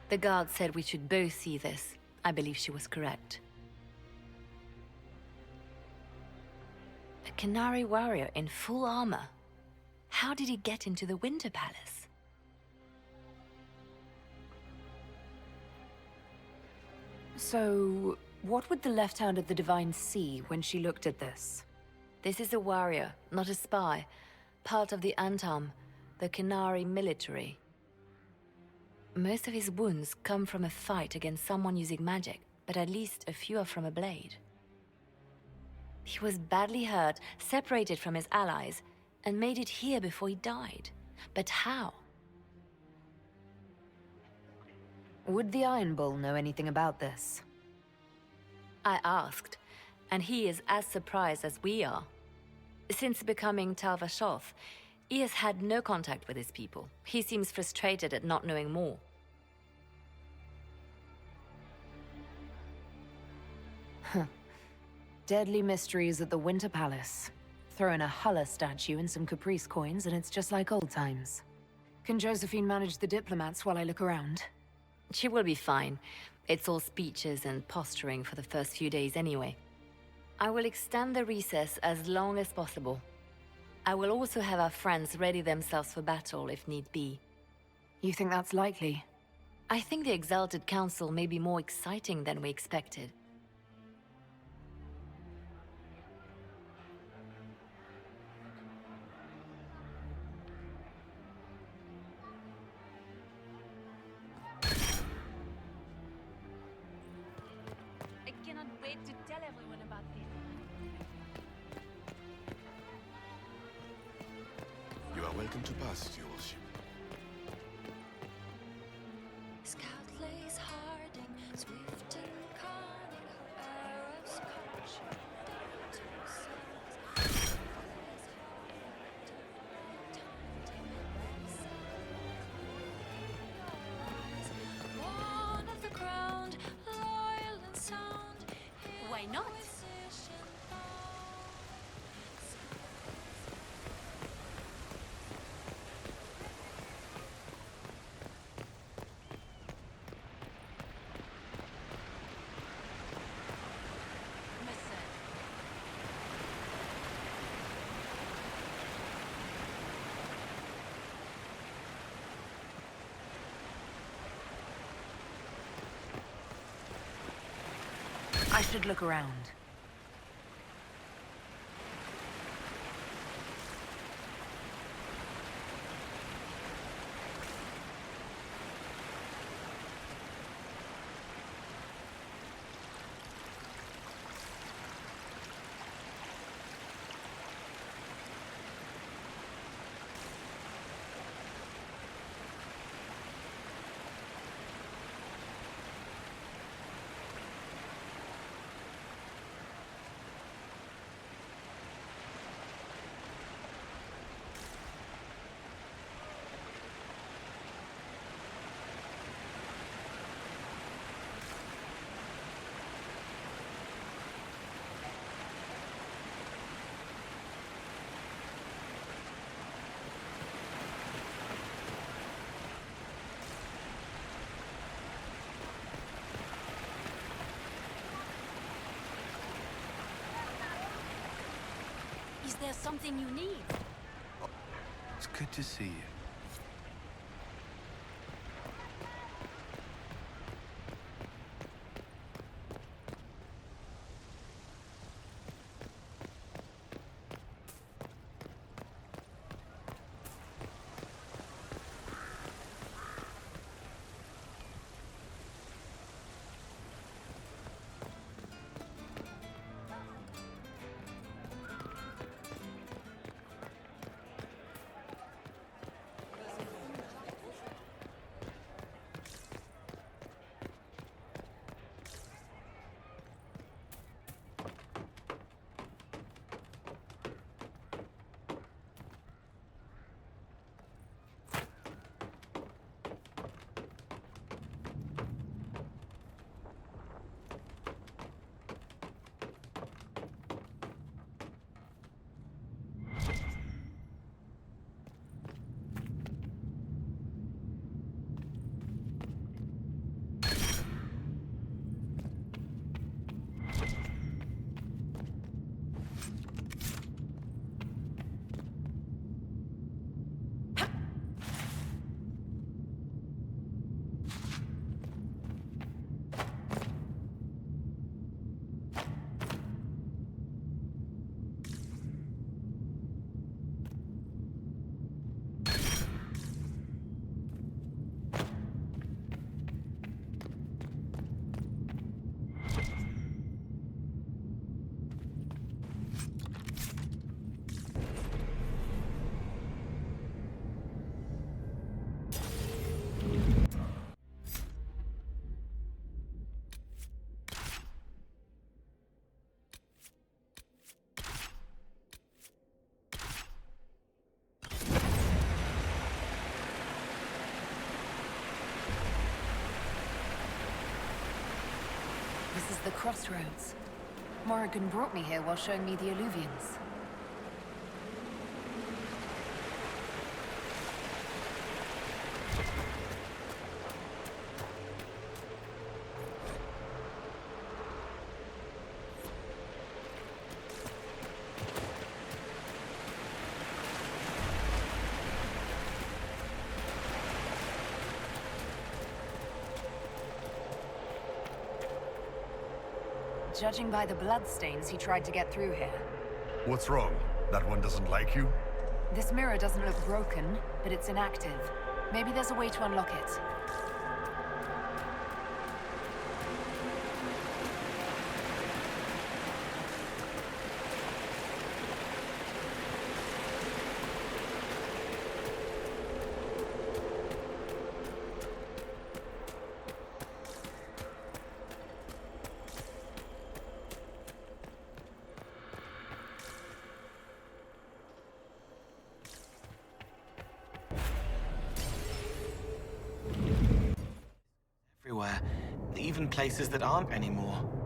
The guard said we should both see this. I believe she was correct. A Canary warrior in full armor. How did he get into the Winter Palace? So, what would the left hand of the Divine see when she looked at this? This is a warrior, not a spy. Part of the Antam, the Canary military. Most of his wounds come from a fight against someone using magic, but at least a few are from a blade. He was badly hurt, separated from his allies, and made it here before he died. But how? Would the Iron Bull know anything about this? I asked, and he is as surprised as we are. Since becoming Talvashoth, he has had no contact with his people. He seems frustrated at not knowing more. Deadly mysteries at the Winter Palace. Throw in a Hulla statue and some Caprice coins and it's just like old times. Can Josephine manage the diplomats while I look around? She will be fine. It's all speeches and posturing for the first few days anyway. I will extend the recess as long as possible. I will also have our friends ready themselves for battle if need be. You think that's likely? I think the Exalted Council may be more exciting than we expected. I cannot wait to tell everyone about this. You are welcome to pass, Your Worship. Scout lays harding, swift and cunning, arrows conjured down to sides. Born of the ground, loyal and sound. Why not? I should look around. Is there something you need? It's good to see you. The Crossroads. Morrigan brought me here while showing me the Alluvians. Judging by the bloodstains, he tried to get through here. What's wrong? That one doesn't like you? This mirror doesn't look broken, but it's inactive. Maybe there's a way to unlock it. Everywhere, even places that aren't anymore.